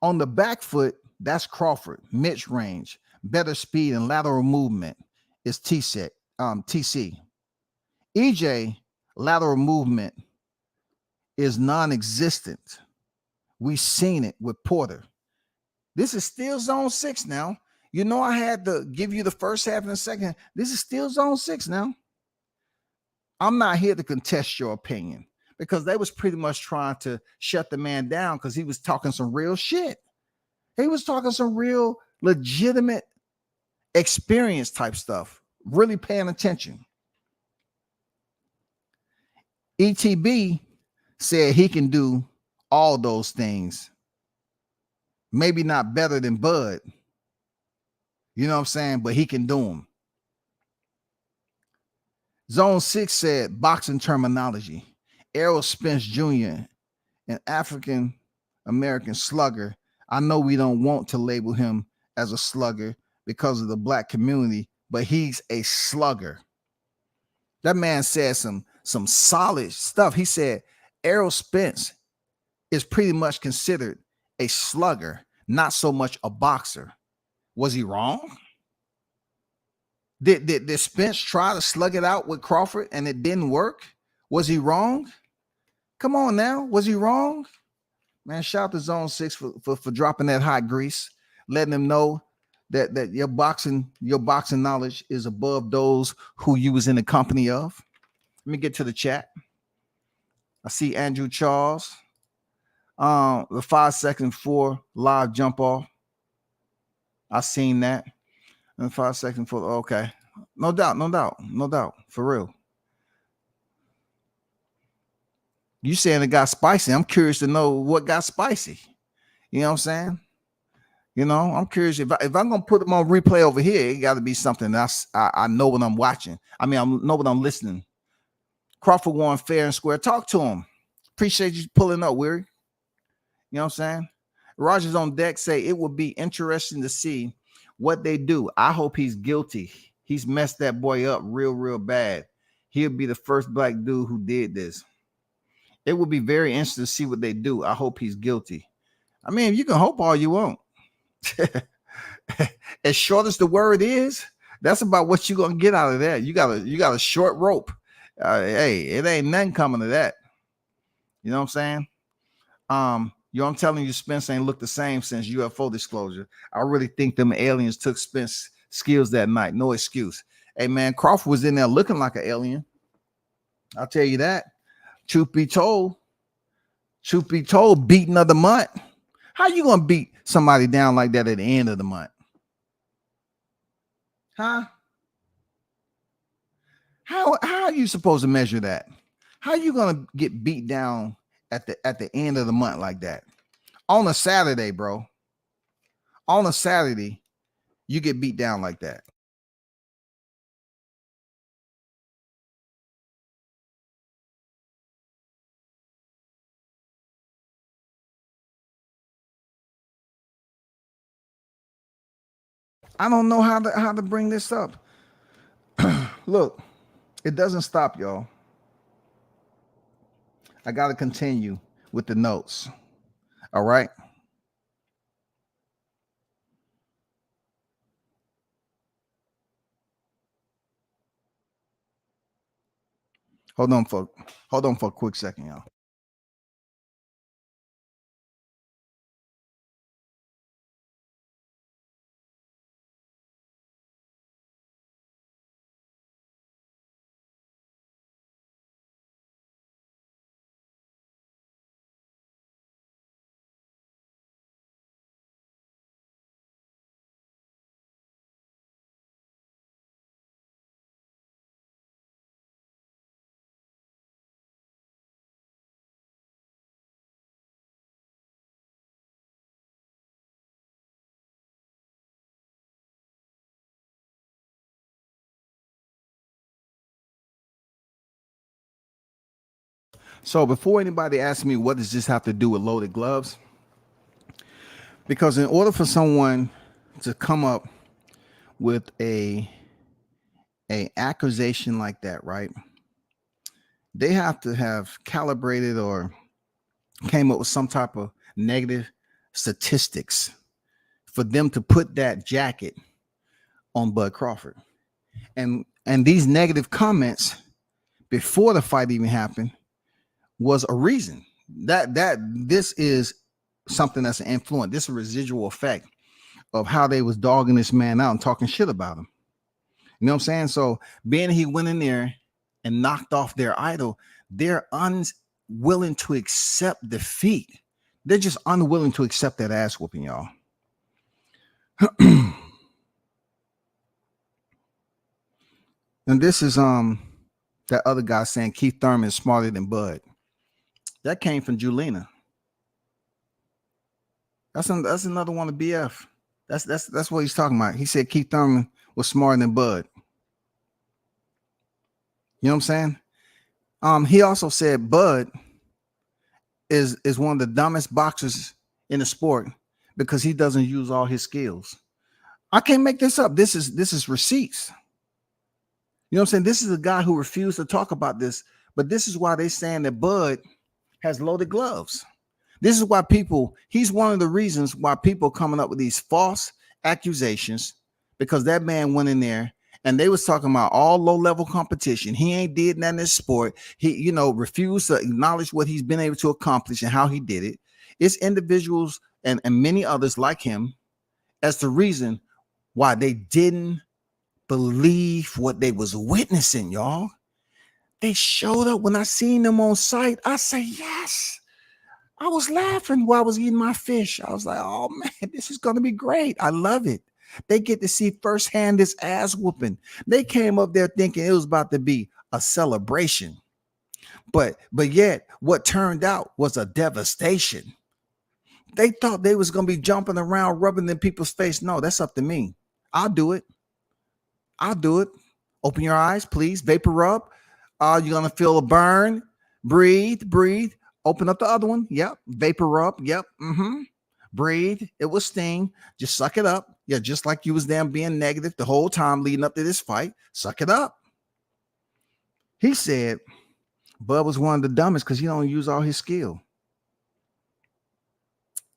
On the back foot, that's Crawford. Mid-range, better speed and lateral movement is TC. EJ, lateral movement is non-existent. We've seen it with Porter. This is still zone 6 now. You know, I had to give you the first half and the second. This is still zone 6 now. I'm not here to contest your opinion because they was pretty much trying to shut the man down because he was talking some real shit. He was talking some real legitimate experience type stuff, really paying attention. ETB said he can do all those things. Maybe not better than Bud. You know what I'm saying? But he can do them. Zone 6 said boxing terminology. Errol Spence Jr., an African American slugger. I know we don't want to label him as a slugger because of the black community, but he's a slugger. That man said some solid stuff. He said Errol Spence is pretty much considered a slugger, not so much a boxer. Was he wrong? Did Spence try to slug it out with Crawford and it didn't work? Was he wrong? Come on now. Was he wrong? Man, shout out to Zone 6 for dropping that hot grease, letting them know that your boxing knowledge is above those who you was in the company of. Let me get to the chat. I see Andrew Charles. The 5 second 4 live jump off. I seen that. And 5 second 4. Okay. No doubt. For real. You saying it got spicy. I'm curious to know what got spicy. You know what I'm saying? You know, I'm curious if I'm gonna put them on replay over here, it got to be something I know what I'm watching. I mean, I know what I'm listening. Crawford won fair and square. Talk to him. Appreciate you pulling up, Weary. You know what I'm saying? Rogers on deck say it would be interesting to see what they do. I hope he's guilty. He's messed that boy up real bad. He'll be the first black dude who did this. It would be very interesting to see what they do. I hope he's guilty. I mean, you can hope all you want. As short as the word is, that's about what you're gonna get out of that. You got a short rope. Hey, it ain't nothing coming to that. You know what I'm saying? I'm telling you, Spence ain't looked the same since UFO disclosure. I really think them aliens took Spence skills that night. No excuse. Hey man, Crawford was in there looking like an alien. I'll tell you that. Truth be told, beating of the month. How you gonna beat somebody down like that at the end of the month? Huh? How are you supposed to measure that? How are you gonna get beat down at the end of the month like that? On a Saturday, bro. On a Saturday, you get beat down like that. I don't know how to bring this up. Look, it doesn't stop, y'all. I got to continue with the notes. All right. Hold on for a quick second, y'all. So before anybody asks me what does this have to do with loaded gloves, because in order for someone to come up with a accusation like that, right, they have to have calibrated or came up with some type of negative statistics for them to put that jacket on Bud Crawford. And these negative comments before the fight even happened was a reason that this is something that's an influence. This is a residual effect of how they was dogging this man out and talking shit about him. You know what I'm saying? So being he went in there and knocked off their idol, they're unwilling to accept defeat. They're just unwilling to accept that ass whooping, y'all. And this is that other guy saying Keith Thurman is smarter than Bud. That came from Julina. That's another one of BF. That's what he's talking about. He said Keith Thurman was smarter than Bud. You know what I'm saying? He also said Bud is one of the dumbest boxers in the sport because he doesn't use all his skills. I can't make this up. This is receipts. You know what I'm saying? This is a guy who refused to talk about this, but this is why they're saying that Bud has loaded gloves. This is why he's one of the reasons why people coming up with these false accusations, because that man went in there and they was talking about all low-level competition. He ain't did nothing in this sport. He, refused to acknowledge what he's been able to accomplish and how he did it. It's individuals and many others like him as the reason why they didn't believe what they was witnessing, y'all. They showed up. When I seen them on site, I say, yes. I was laughing while I was eating my fish. I was like, oh man, this is going to be great. I love it. They get to see firsthand this ass whooping. They came up there thinking it was about to be a celebration. But yet what turned out was a devastation. They thought they was going to be jumping around, rubbing in people's face. No, that's up to me. I'll do it. Open your eyes, please. Vapor rub. You're going to feel a burn. Breathe. Open up the other one. Yep. Vapor rub. Yep. Breathe. It will sting. Just suck it up. Yeah, just like you was damn being negative the whole time leading up to this fight. Suck it up. He said Bud was one of the dumbest because he don't use all his skill.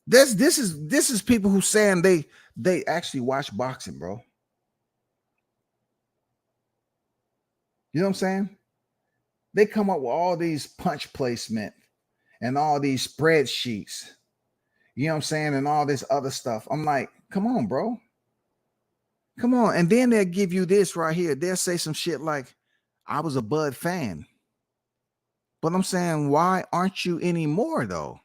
This is people who saying they actually watch boxing, bro. You know what I'm saying? They come up with all these punch placement and all these spreadsheets. You know what I'm saying? And all this other stuff. I'm like, come on, bro. Come on. And then they'll give you this right here. They'll say some shit like, I was a Bud fan. But I'm saying, why aren't you anymore, though?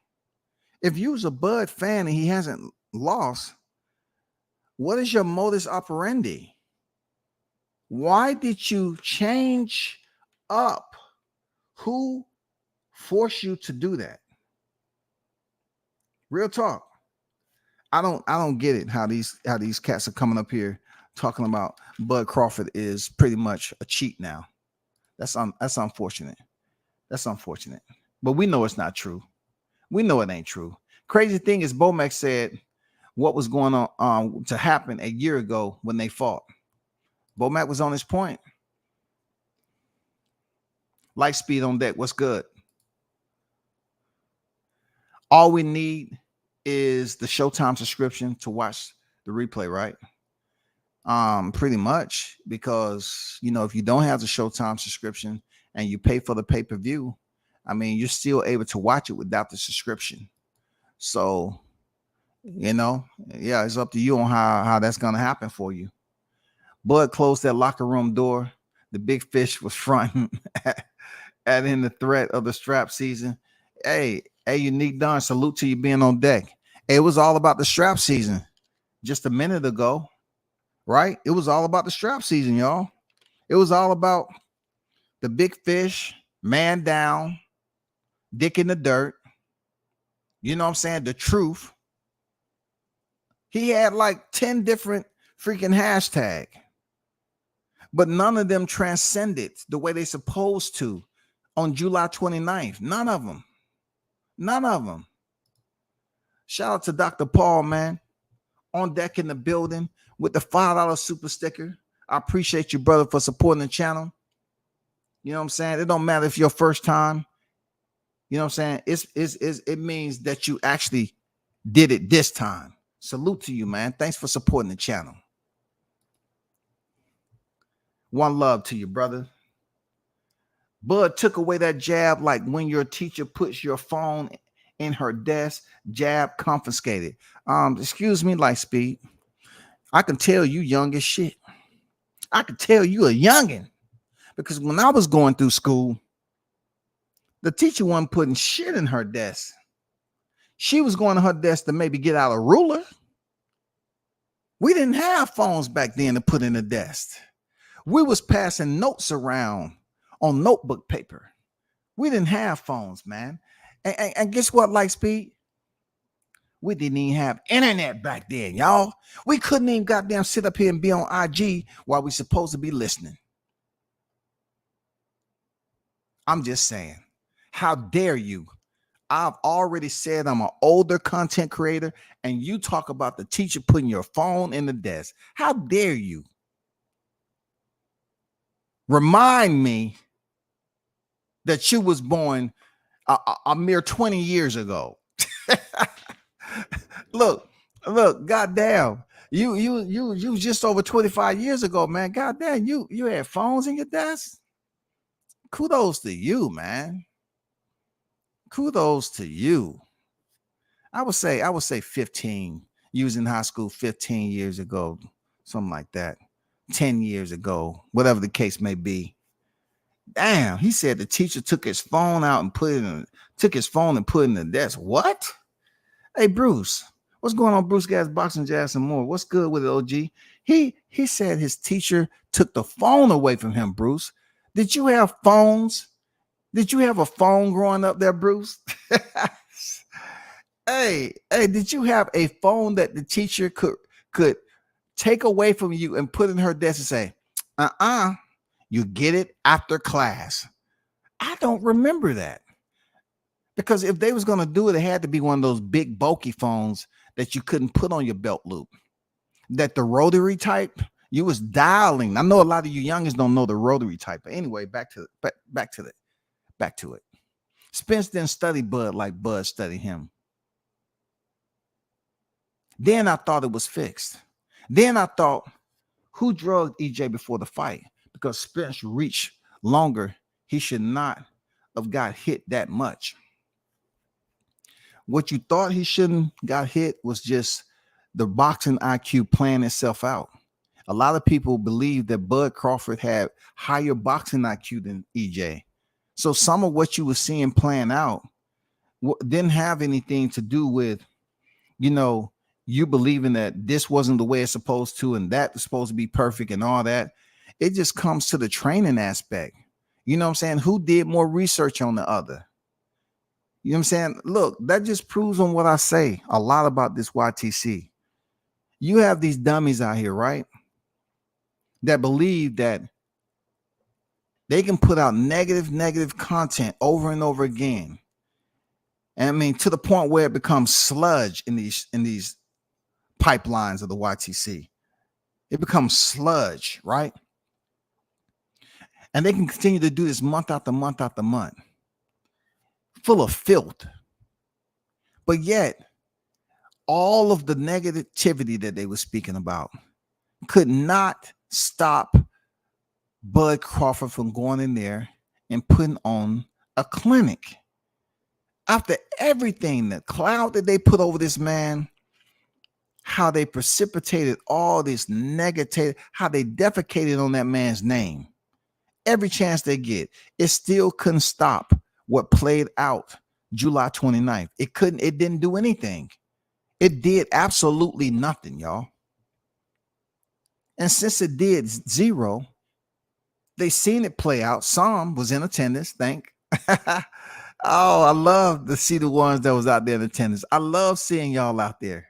If you was a Bud fan and he hasn't lost, what is your modus operandi? Why did you change up? Who forced you to do that? Real talk. I don't get it how these cats are coming up here talking about Bud Crawford is pretty much a cheat now. That's unfortunate. That's unfortunate. But we know it's not true. We know it ain't true. Crazy thing is Bomac said what was going on to happen a year ago when they fought. Bomac was on his point. Light speed on deck. What's good? All we need is the Showtime subscription to watch the replay, right? Pretty much, because if you don't have the Showtime subscription and you pay for the pay-per-view, I mean, you're still able to watch it without the subscription. So, yeah, it's up to you on how that's gonna happen for you. Bud closed that locker room door. The big fish was fronting adding the threat of the strap season. Hey, Unique Don, salute to you being on deck. Hey, it was all about the strap season just a minute ago, right? It was all about the strap season, y'all. It was all about the big fish, man down, dick in the dirt. You know what I'm saying? The truth. He had like 10 different freaking hashtags, but none of them transcended the way they supposed to on July 29th. None of them. Shout out to Dr. Paul, man. On deck in the building with the $5 super sticker. I appreciate you, brother, for supporting the channel. You know what I'm saying? It don't matter if you're first time. You know what I'm saying? It means that you actually did it this time. Salute to you, man. Thanks for supporting the channel. One love to you, brother. Bud took away that jab like when your teacher puts your phone in her desk, jab confiscated. Excuse me, Lightspeed. I can tell you young as shit. I can tell you a youngin'. Because when I was going through school, the teacher wasn't putting shit in her desk. She was going to her desk to maybe get out a ruler. We didn't have phones back then to put in the desk. We was passing notes around on notebook paper. We didn't have phones, man. And guess what, Lightspeed? We didn't even have internet back then, y'all. We couldn't even goddamn sit up here and be on IG while we supposed to be listening. I'm just saying, how dare you? I've already said I'm an older content creator, and you talk about the teacher putting your phone in the desk. How dare you? Remind me that you was born a mere 20 years ago. Look, goddamn. You just over 25 years ago, man. Goddamn, you had phones in your desk. Kudos to you, man. Kudos to you. I would say 15. Using high school 15 years ago, something like that. 10 years ago, whatever the case may be. Damn, he said the teacher took his phone out and put it in the desk. What? Hey, Bruce, what's going on? Bruce Gas, Boxing, Jazz, and more. What's good with it, OG? He said his teacher took the phone away from him, Bruce. Did you have phones? Did you have a phone growing up there, Bruce? Hey, did you have a phone that the teacher could take away from you and put in her desk and say, you get it after class? I don't remember that. Because if they was going to do it, it had to be one of those big bulky phones that you couldn't put on your belt loop. That the rotary type, you was dialing. I know a lot of you youngins don't know the rotary type. But anyway, back to it. Spence didn't study Bud like Bud studied him. Then I thought it was fixed. Then I thought, who drugged EJ before the fight? Because Spence reached longer. He should not have got hit that much. What you thought he shouldn't got hit was just the boxing IQ playing itself out. A lot of people believe that Bud Crawford had higher boxing IQ than EJ. So some of what you were seeing playing out didn't have anything to do with, you believing that this wasn't the way it's supposed to and that is supposed to be perfect and all that. It just comes to the training aspect. You know what I'm saying? Who did more research on the other? You know what I'm saying? Look, that just proves on what I say a lot about this YTC. You have these dummies out here, right? That believe that they can put out negative content over and over again. And I mean, to the point where it becomes sludge in these pipelines of the YTC. It becomes sludge, right? And they can continue to do this month after month after month, full of filth. But yet, all of the negativity that they were speaking about could not stop Bud Crawford from going in there and putting on a clinic. After everything, the cloud that they put over this man, how they precipitated all this negative, how they defecated on that man's name. Every chance they get, it still couldn't stop what played out July 29th. It didn't do anything. It did absolutely nothing, y'all. And since it did zero, they seen it play out. Some was in attendance, Oh, I love to see the ones that was out there in attendance. I love seeing y'all out there.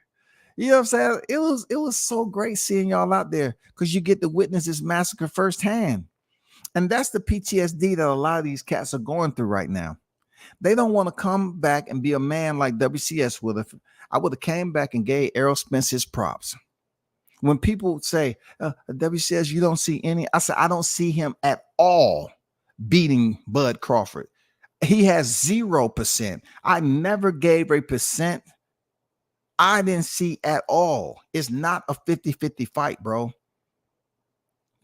You know what I'm saying? It was so great seeing y'all out there because you get to witness this massacre firsthand. And that's the PTSD that a lot of these cats are going through right now. They don't want to come back and be a man like WCS would have. I would have came back and gave Errol Spence his props. When people say, WCS, you don't see any, I said, I don't see him at all beating Bud Crawford. He has 0%. I never gave a percent I didn't see at all. It's not a 50-50 fight, bro.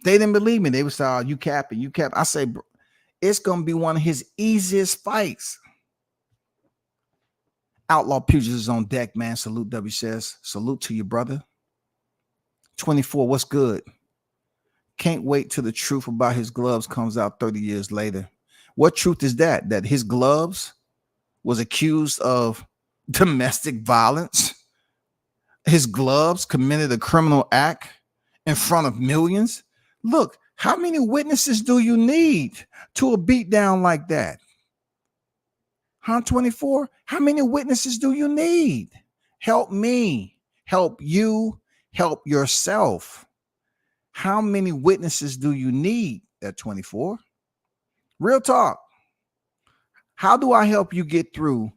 They didn't believe me. They would say, oh, you capping, you cap. I say, bro, it's going to be one of his easiest fights. Outlaw Pugils is on deck, man. Salute, W says. Salute to you, brother. 24, what's good? Can't wait till the truth about his gloves comes out 30 years later. What truth is that? That his gloves was accused of domestic violence? His gloves committed a criminal act in front of millions? Look, how many witnesses do you need to a beatdown like that? Huh, 24? How many witnesses do you need? Help me, help you, help yourself. How many witnesses do you need at 24? Real talk. How do I help you get through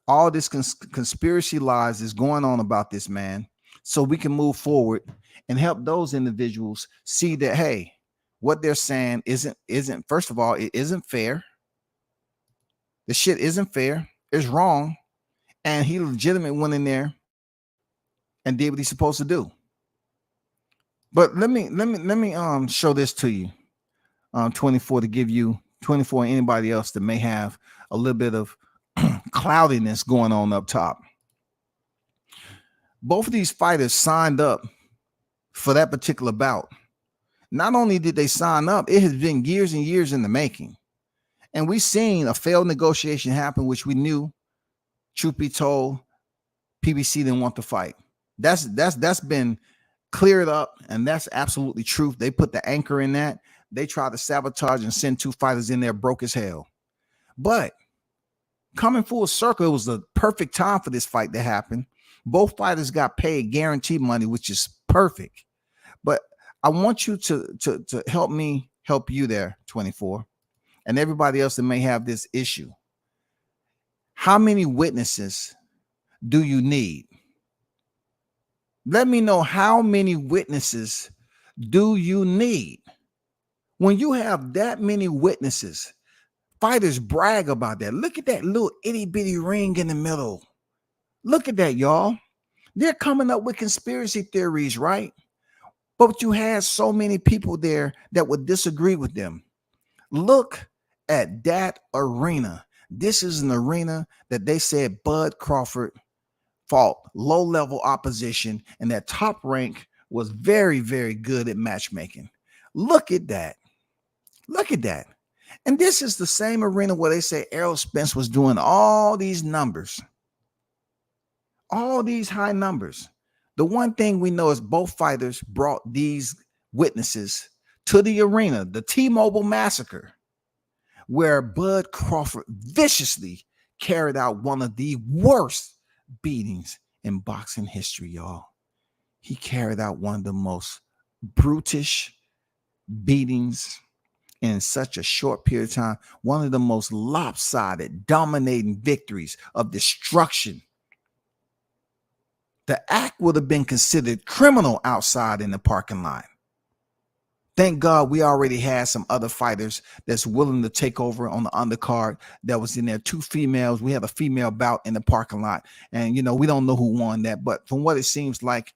all this conspiracy lies that's going on about this man so we can move forward and help those individuals see that, hey, what they're saying isn't first of all, it isn't fair. The shit isn't fair. It's wrong. And he legitimately went in there and did what he's supposed to do. But let me show this to you. 24 to give you 24 and anybody else that may have a little bit of cloudiness going on up top. Both of these fighters signed up for that particular bout. Not only did they sign up, it has been years and years in the making. And we've seen a failed negotiation happen, which we knew, truth be told, PBC didn't want to fight. That's been cleared up, and that's absolutely truth. They put the anchor in that. They tried to sabotage and send two fighters in there broke as hell. But coming full circle, it was the perfect time for this fight to happen. Both fighters got paid guaranteed money, which is perfect. But I want you to help me help you there, 24, and everybody else that may have this issue. How many witnesses do you need? Let me know, how many witnesses do you need? When you have that many witnesses, fighters brag about that. Look at that little itty bitty ring in the middle. Look at that, y'all. They're coming up with conspiracy theories, right? But you had so many people there that would disagree with them. Look at that arena. This is an arena that they said Bud Crawford fought low-level opposition, and that top rank was very, very good at matchmaking. Look at that. Look at that. And this is the same arena where they say Errol Spence was doing all these numbers, all these high numbers. The one thing we know is both fighters brought these witnesses to the arena, the T-Mobile Massacre, where Bud Crawford viciously carried out one of the worst beatings in boxing history, y'all. He carried out one of the most brutish beatings in such a short period of time, one of the most lopsided, dominating victories of destruction. The act would have been considered criminal outside in the parking lot. Thank God we already had some other fighters that's willing to take over on the undercard that was in there. Two females. We had a female bout in the parking lot. And, we don't know who won that. But from what it seems like,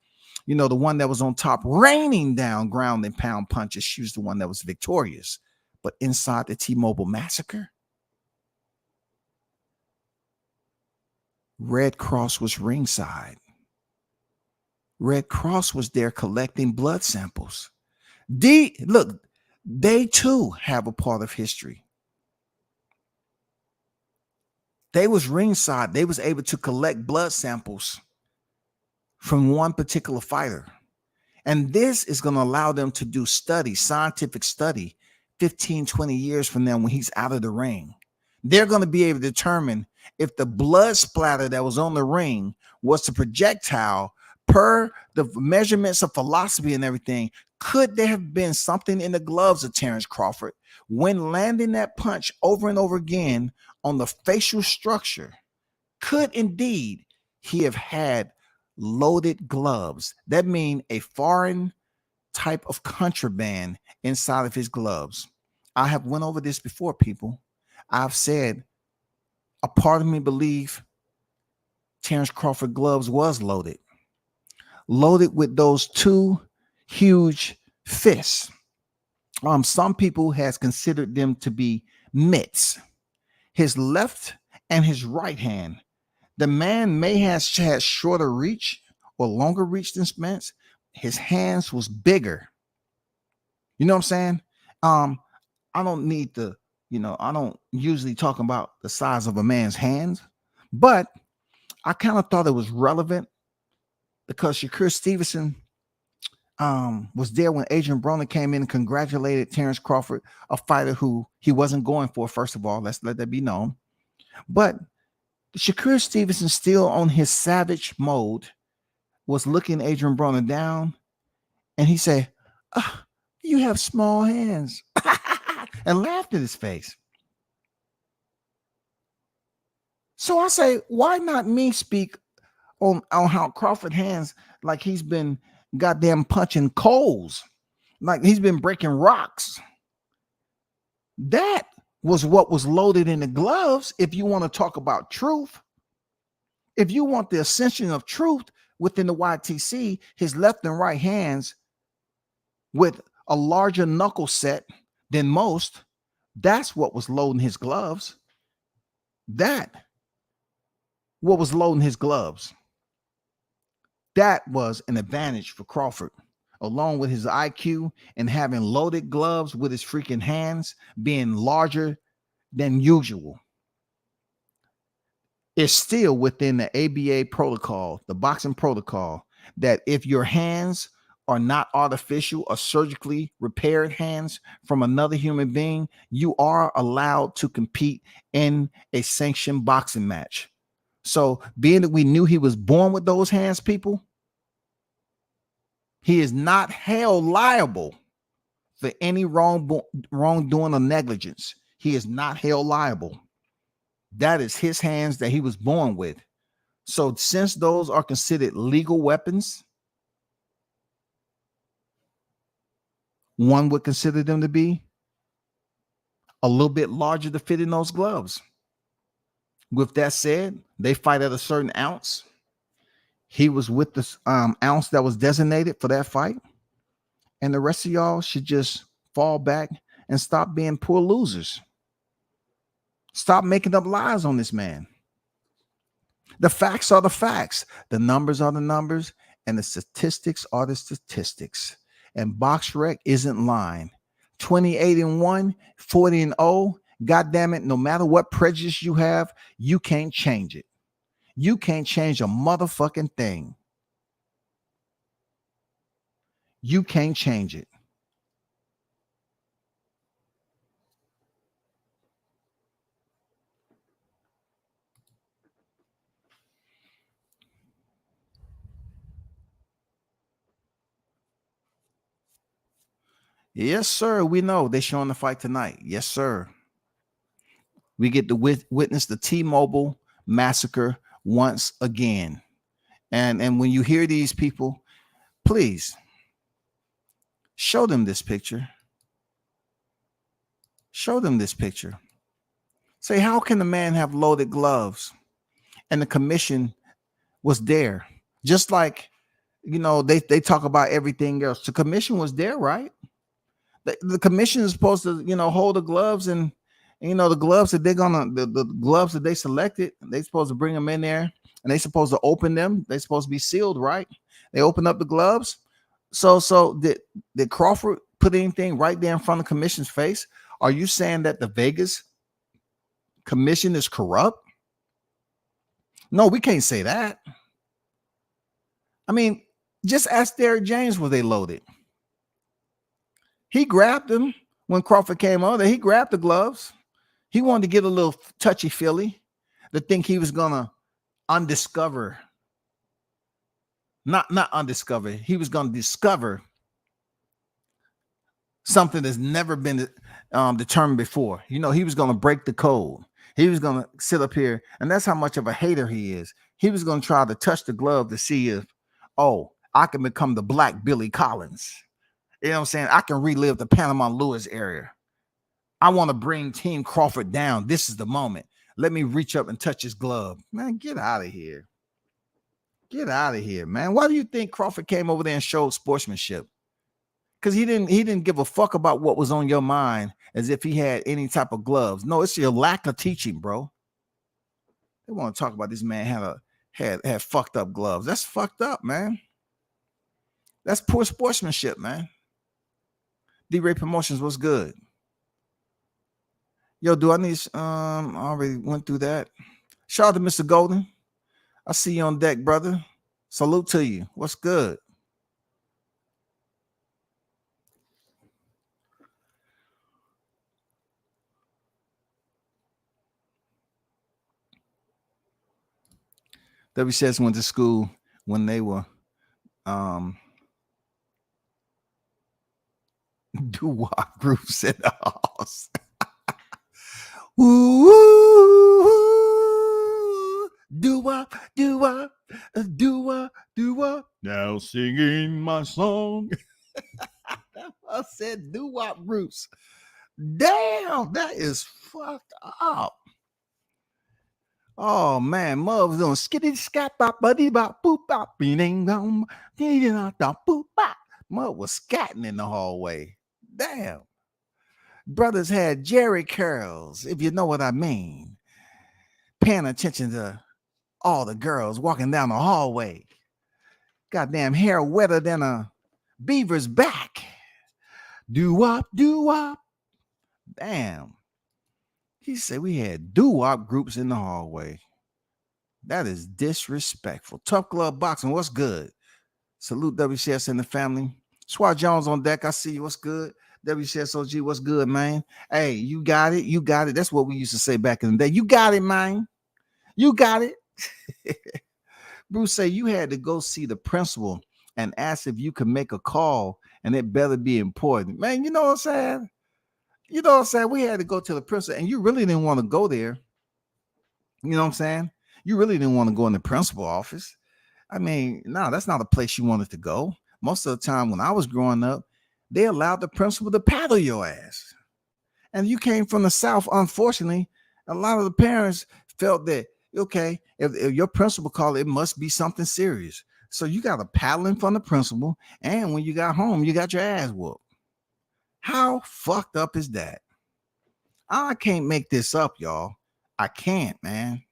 the one that was on top raining down ground and pound punches, she was the one that was victorious. But inside the T-Mobile Massacre, Red Cross was ringside. Red Cross was there collecting blood samples. Look, they too have a part of history. They was ringside. They was able to collect blood samples from one particular fighter. And this is going to allow them to do scientific study, 15, 20 years from now when he's out of the ring. They're going to be able to determine if the blood splatter that was on the ring was the projectile per the measurements of philosophy and everything. Could there have been something in the gloves of Terrence Crawford when landing that punch over and over again on the facial structure? Could indeed he have had loaded gloves? That means a foreign type of contraband inside of his gloves. I have went over this before, people. I've said a part of me believe Terrence Crawford gloves was loaded with those two huge fists. Some people has considered them to be mitts. His left and his right hand. The man may have had shorter reach or longer reach than Spence. His hands was bigger. You know what I'm saying? I don't need to, I don't usually talk about the size of a man's hands, but I kind of thought it was relevant because Shakur Stevenson was there when Adrian Broner came in and congratulated Terrence Crawford, a fighter who he wasn't going for, first of all. Let's let that be known. But Shakur Stevenson, still on his savage mode, was looking Adrian Broner down, and he said, you have small hands, and laughed in his face. So I say, why not me speak on how Crawford hands like he's been goddamn punching coals, like he's been breaking rocks. That was what was loaded in the gloves. If you want to talk about truth, if you want the ascension of truth within the YTC, his left and right hands with a larger knuckle set than most, that's what was loading his gloves. That what was loading his gloves. That was an advantage for Crawford, along with his IQ and having loaded gloves with his freaking hands being larger than usual. It's still within the ABA protocol, the boxing protocol, that if your hands are not artificial or surgically repaired hands from another human being, you are allowed to compete in a sanctioned boxing match. So being that we knew he was born with those hands, people, he is not held liable for any wrongdoing or negligence. He is not held liable. That is his hands that he was born with. So since those are considered legal weapons, one would consider them to be a little bit larger to fit in those gloves. With that said, they fight at a certain ounce. He was with the ounce that was designated for that fight. And the rest of y'all should just fall back and stop being poor losers. Stop making up lies on this man. The facts are the facts. The numbers are the numbers. And the statistics are the statistics. And BoxRec isn't lying. 28-1, 40-0. God damn it, no matter what prejudice you have, you can't change it. You can't change a motherfucking thing. You can't change it. Yes, sir. We know they're showing the fight tonight. Yes, sir. We get to witness the T-Mobile Massacre once again. And when you hear these people, please show them this picture. Show them this picture. Say, how can the man have loaded gloves? And the commission was there. Just like, they talk about everything else. The commission was there, right? The commission is supposed to, hold the gloves, and the gloves that they're the gloves that they selected, they're supposed to bring them in there, and they're supposed to open them. They're supposed to be sealed, right? They open up the gloves. So did Crawford put anything right there in front of the commission's face? Are you saying that the Vegas commission is corrupt? No, we can't say that. I mean, just ask Derrick James, were they loaded? He grabbed them when Crawford came over. He grabbed the gloves. He wanted to get a little touchy-feely to think he was going to undiscover. Not undiscover. He was going to discover something that's never been determined before. He was going to break the code. He was going to sit up here, and that's how much of a hater he is. He was going to try to touch the glove to see if, I can become the Black Billy Collins. You know what I'm saying? I can relive the Panama Lewis area. I want to bring Team Crawford down. This is the moment. Let me reach up and touch his glove. Man, get out of here. Get out of here, man. Why do you think Crawford came over there and showed sportsmanship? Because he didn't give a fuck about what was on your mind as if he had any type of gloves. No, it's your lack of teaching, bro. They want to talk about this man had fucked up gloves. That's fucked up, man. That's poor sportsmanship, man. D-Ray Promotions, what's good? Yo, do I need I already went through that. Shout out to Mr. Golden. I see you on deck, brother. Salute to you. What's good? W says went to school when they were doo-wop groups in the house. Ooh, doo-wop, doo-wop, doo-wop, doo-wop. Now singing my song. I said doo-wop groups. Damn, that is fucked up. Oh man, Mud was doing skitty scat bop buddy bop boop bop ding dong boop bop. Mud was scatting in the hallway. Damn. Brothers had Jerry curls, if you know what I mean. Paying attention to all the girls walking down the hallway. Goddamn hair wetter than a beaver's back. Doo-wop, doo-wop. Damn. He said we had doo-wop groups in the hallway. That is disrespectful. Tough Glove Boxing, what's good? Salute WCS and the family. Swat Jones on deck. I see you. What's good? WCSOG, what's good, man? Hey, you got it. You got it. That's what we used to say back in the day. You got it, man. You got it. Bruce say you had to go see the principal and ask if you could make a call, and it better be important. Man, you know what I'm saying? You know what I'm saying? We had to go to the principal, and you really didn't want to go there. You know what I'm saying? You really didn't want to go in the principal office. I mean, no, that's not a place you wanted to go. Most of the time when I was growing up, they allowed the principal to paddle your ass. And you came from the South, unfortunately, a lot of the parents felt that, okay, if your principal called, it must be something serious. So you got a paddling from the principal, and when you got home, you got your ass whooped. How fucked up is that? I can't make this up, y'all. I can't, man.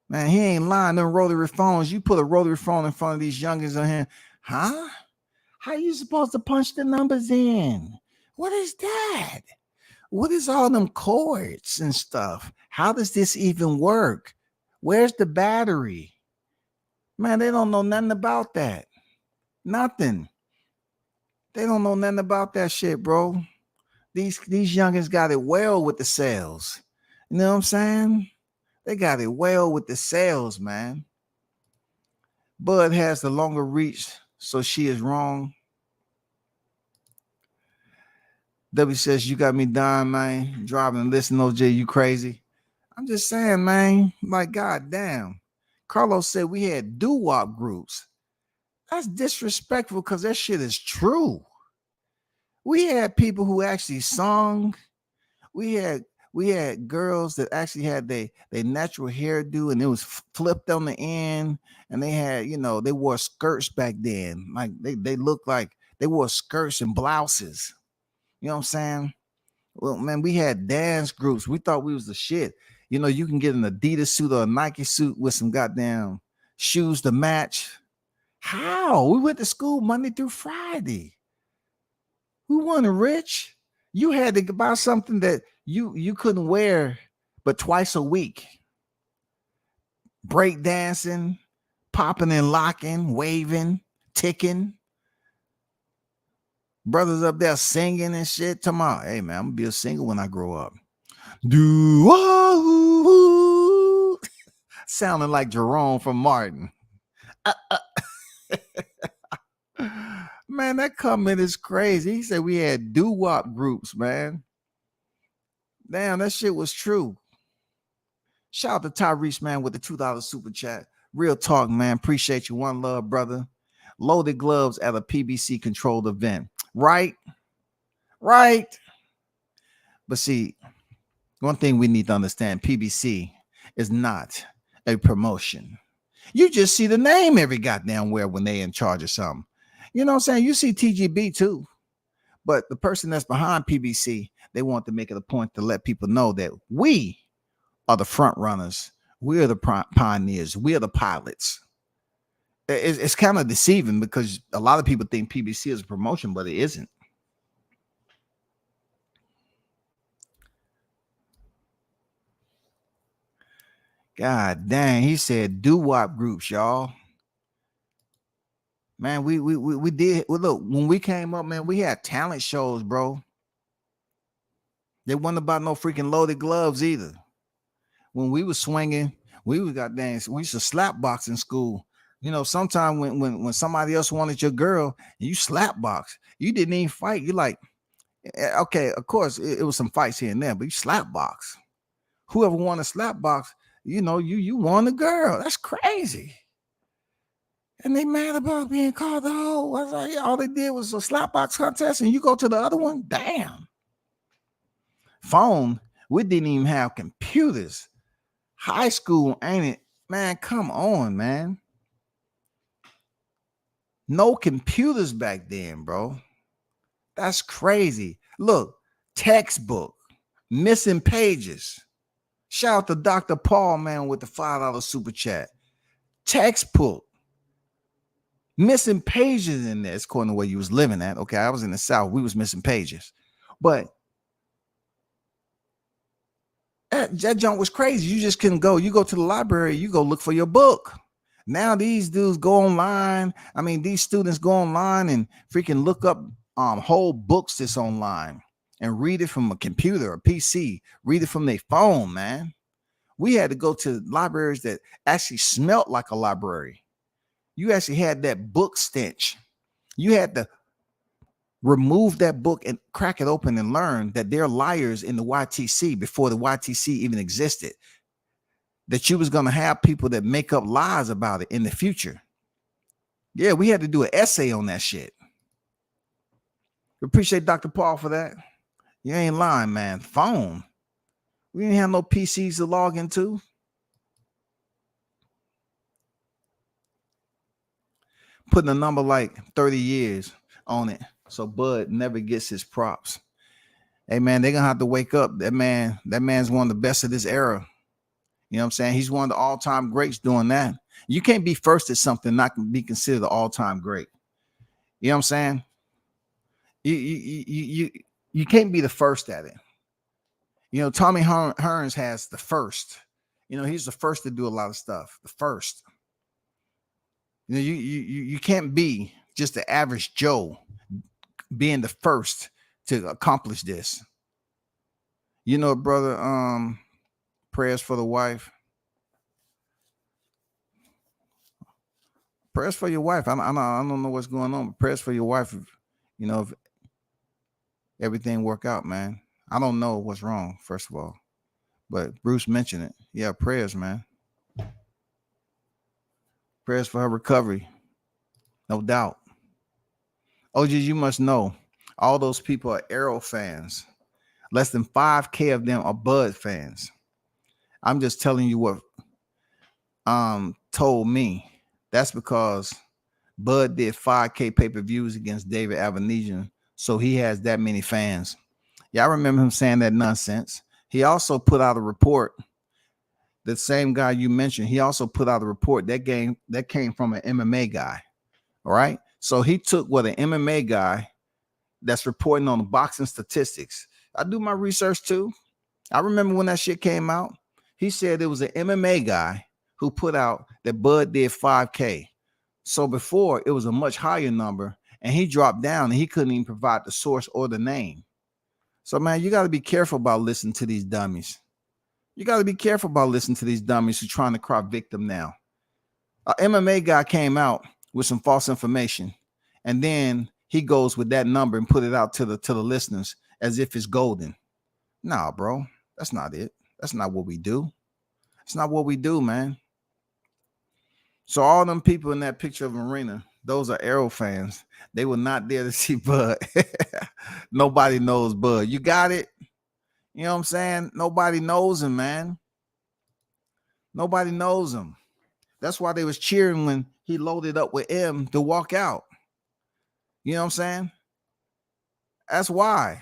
Man, he ain't lying. Them rotary phones, you put a rotary phone in front of these youngins on here. Huh? How you supposed to punch the numbers in? What is that? What is all them cords and stuff? How does this even work? Where's the battery? Man, they don't know nothing about that. Nothing. They don't know nothing about that shit, bro. These youngins got it well with the sales. You know what I'm saying? They got it well with the sales, man. Bud has the longer reach, so she is wrong. W says, you got me dying, man. Driving and listening, OJ, you crazy. I'm just saying, man, like, goddamn. Carlos said we had doo-wop groups. That's disrespectful because that shit is true. We had people who actually sung. We had girls that actually had their natural hairdo, and it was flipped on the end, and they had, they wore skirts back then. Like they looked like they wore skirts and blouses. You know what I'm saying? Well, man, we had dance groups. We thought we was the shit. You can get an Adidas suit or a Nike suit with some goddamn shoes to match. How? We went to school Monday through Friday. We weren't rich. You had to buy something that you couldn't wear but twice a week. Break dancing, popping and locking, waving, ticking. Brothers up there singing and shit. Tomorrow, hey man, I'm gonna be a singer when I grow up. Do sounding like Jerome from Martin. Man, that comment is crazy. He said we had doo-wop groups, man. Damn, that shit was true. Shout out to Tyrese, man, with the $2 super chat. Real talk, man. Appreciate you. One love, brother. Loaded gloves at a PBC controlled event. Right. But see, one thing we need to understand, PBC is not a promotion. You just see the name every goddamn where when they in charge of something. You know what I'm saying? You see TGB too. But the person that's behind PBC, they want to make it a point to let people know that we are the front runners. We are the pioneers. We are the pilots. It's kind of deceiving because a lot of people think PBC is a promotion, but it isn't. God dang, he said doo-wop groups, y'all. Man, we did. Well, look, when we came up, man, we had talent shows, bro. They wasn't about no freaking loaded gloves either. When we was swinging, we used to slap box in school. You know, sometimes when somebody else wanted your girl and you slap box, you didn't even fight. You like, okay, of course, it was some fights here and there, but you slap box. Whoever won a slap box, you know, you won the girl. That's crazy. And they mad about being called a hoe. I was like, all they did was a slap box contest, and you go to the other one. Damn. Phone. We didn't even have computers. High school, ain't it? Man, come on, man. No computers back then, bro. That's crazy. Look, textbook, missing pages. Shout out to Dr. Paul, man, with the $5 super chat. Textbook. Missing pages in there. It's according to where you was living at. Okay, I was in the South. We was missing pages. But that junk was crazy. You just couldn't go. You go to the library, you go look for your book. Now these dudes go online. I mean, these students go online and freaking look up whole books that's online and read it from a computer or PC. Read it from their phone, man. We had to go to libraries that actually smelt like a library. You actually had that book stench. You had to remove that book and crack it open and learn that they're liars in the YTC before the YTC even existed. That you was going to have people that make up lies about it in the future. Yeah, we had to do an essay on that shit. Appreciate Dr. Paul for that. You ain't lying, man. Phone. We didn't have no PCs to log into. Putting a number like 30 years on it so Bud never gets his props. Hey, man, they're going to have to wake up. That man's one of the best of this era. You know what I'm saying? He's one of the all-time greats doing that. You can't be first at something not be considered an all-time great. You know what I'm saying? You can't be the first at it. You know, Tommy Hearns has the first. You know, he's the first to do a lot of stuff. The first. You know, you can't be just the average Joe being the first to accomplish this. You know, brother, prayers for the wife. Prayers for your wife. I don't know what's going on, but prayers for your wife. You know, if everything work out, man. I don't know what's wrong, first of all. But Bruce mentioned it. Yeah, prayers, man. Prayers for her recovery. No doubt. OG, you must know, all those people are Arrow fans. Less than 5K of them are Bud fans. I'm just telling you what told me. That's because Bud did 5K pay-per-views against David Avenesian, so he has that many fans. Yeah, I remember him saying that nonsense. He also put out a report. The same guy you mentioned, he also put out a report that came from an MMA guy. All right. So he took what an MMA guy that's reporting on the boxing statistics. I do my research too. I remember when that shit came out. He said it was an MMA guy who put out that Bud did 5K. So before it was a much higher number, and he dropped down and he couldn't even provide the source or the name. So, man, you got to be careful about listening to these dummies. You got to be careful about listening to these dummies who are trying to cry victim now. An MMA guy came out with some false information, and then he goes with that number and put it out to the listeners as if it's golden. Nah, bro, that's not it. That's not what we do. It's not what we do, man. So all them people in that picture of Marina, those are Arrow fans. They were not there to see Bud. Nobody knows Bud. You got it? You know what I'm saying? Nobody knows him, man. Nobody knows him. That's why they was cheering when he loaded up with M to walk out. You know what I'm saying? That's why.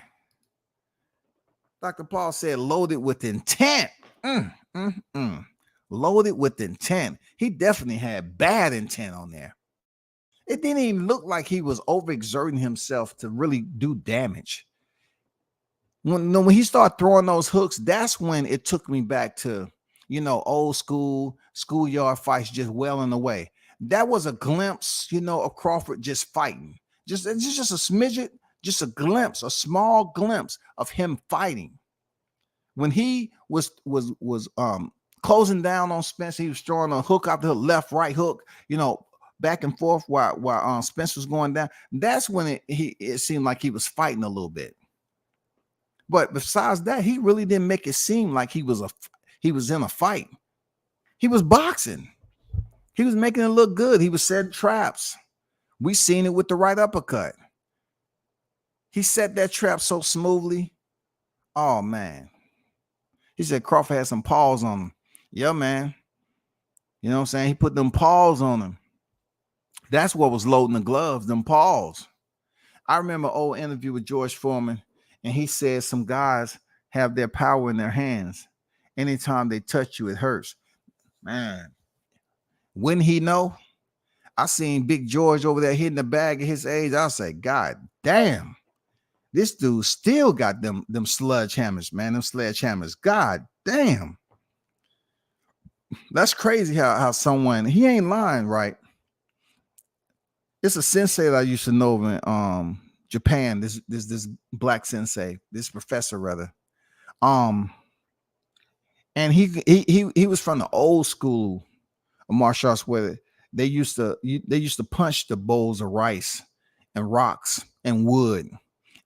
Dr. Paul said loaded with intent. Loaded with intent. He definitely had bad intent on there. It didn't even look like he was overexerting himself to really do damage. When he started throwing those hooks, that's when it took me back to, old school schoolyard fights just welling away. That was a glimpse, of Crawford just fighting. Just a smidget, just a glimpse, a small glimpse of him fighting. When he was closing down on Spence, he was throwing a hook out the left, right hook, back and forth while Spence was going down. That's when it seemed like he was fighting a little bit. But besides that, he really didn't make it seem like he was in a fight. He was boxing. He was making it look good. He was setting traps. We seen it with the right uppercut. He set that trap so smoothly. Oh man. He said Crawford had some paws on him. Yeah, man. You know what I'm saying? He put them paws on him. That's what was loading the gloves, them paws. I remember an old interview with George Foreman, and he said some guys have their power in their hands. Anytime they touch you, it hurts. Man, wouldn't he know? I seen Big George over there hitting the bag at his age. I say, God damn, this dude still got them sledgehammers, man. Them sledgehammers. God damn. That's crazy how someone, he ain't lying, right? It's a sensei that I used to know in Japan. This black sensei, this professor rather. And he was from the old school of martial arts where they used to punch the bowls of rice and rocks and wood.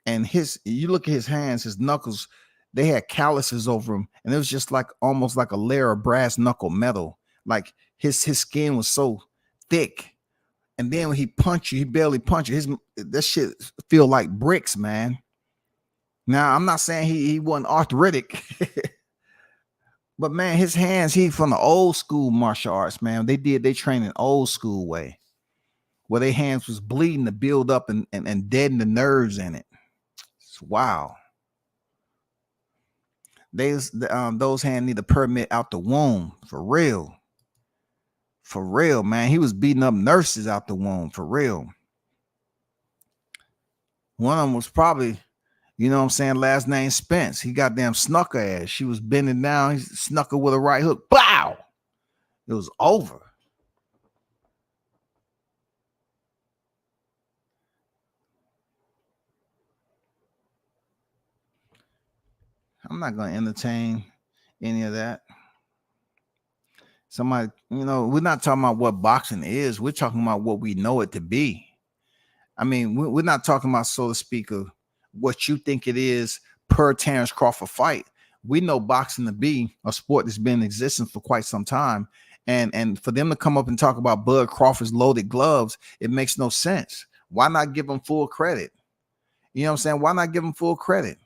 And you look at his hands, his knuckles, they had calluses over them, and it was just like almost like a layer of brass knuckle metal. Like his skin was so thick. And then when he punched you, he barely punched you. That shit feel like bricks, man. Now, I'm not saying he wasn't arthritic, but man, his hands, he from the old school martial arts, man. They train an old school way where their hands was bleeding to build up and deaden the nerves in it. It's wow. Those hands need a permit out the womb for real. For real, man. He was beating up nurses out the womb for real. One of them was probably, you know what I'm saying, last name Spence. He goddamn snuck her ass. She was bending down. He snuck her with a right hook. Bow! It was over. I'm not going to entertain any of that. Somebody, we're not talking about what boxing is. We're talking about what we know it to be. I mean, we're not talking about, so to speak, of what you think it is per Terrence Crawford fight. We know boxing to be a sport that's been in existence for quite some time. And for them to come up and talk about Bud Crawford's loaded gloves, it makes no sense. Why not give him full credit? You know what I'm saying? Why not give him full credit?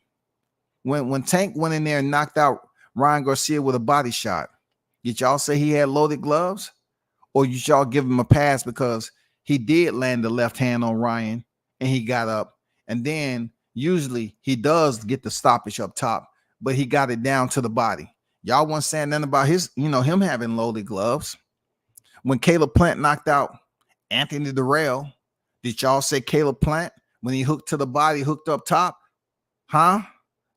When Tank went in there and knocked out Ryan Garcia with a body shot, did y'all say he had loaded gloves? Or did y'all give him a pass because he did land the left hand on Ryan and he got up? And then usually he does get the stoppage up top, but he got it down to the body. Y'all weren't saying nothing about him having loaded gloves. When Caleb Plant knocked out Anthony Durrell, did y'all say Caleb Plant, when he hooked to the body, hooked up top? Huh?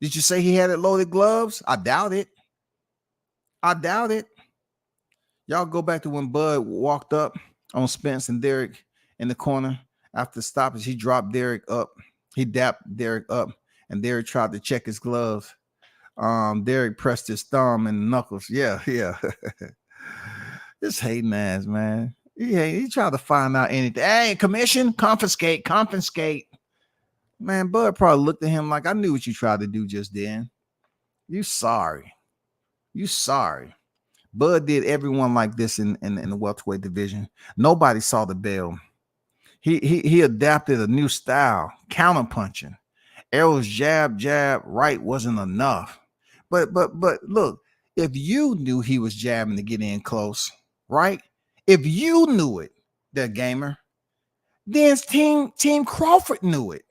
Did you say he had it loaded gloves? I doubt it. Y'all go back to when Bud walked up on Spence and Derek in the corner after the stoppage. He dropped Derek up. He dapped Derek up, and Derek tried to check his gloves. Derek pressed his thumb and knuckles. Yeah. This hating ass, man. He tried to find out anything. Hey, commission, confiscate. Man, Bud probably looked at him like, I knew what you tried to do just then. You sorry. Bud did everyone like this in the welterweight division. Nobody saw the bell. He adapted a new style, counter punching. Errol's jab, right wasn't enough. But look, if you knew he was jabbing to get in close, right? If you knew it, the gamer, then Team Crawford knew it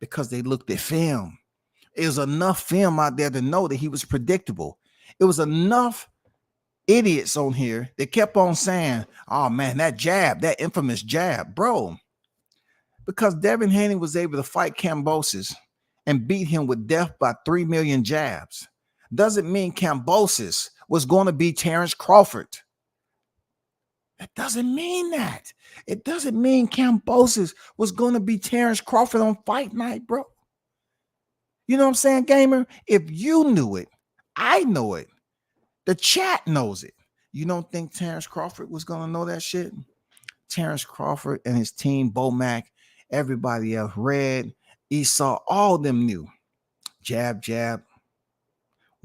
because they looked at film. It was enough film out there to know that he was predictable. It was enough idiots on here that kept on saying, oh man, that jab, that infamous jab, bro. Because Devin Haney was able to fight Kambosos and beat him with death by 3 million jabs doesn't mean Kambosos was going to be Terrence Crawford. It doesn't mean that. It doesn't mean Kambosos was going to be Terrence Crawford on fight night, bro. You know what I'm saying, gamer? If you knew it, I know it. The chat knows it. You don't think Terrence Crawford was going to know that shit? Terrence Crawford and his team, Bomac, everybody else, Red, Esau, all of them knew. Jab, jab.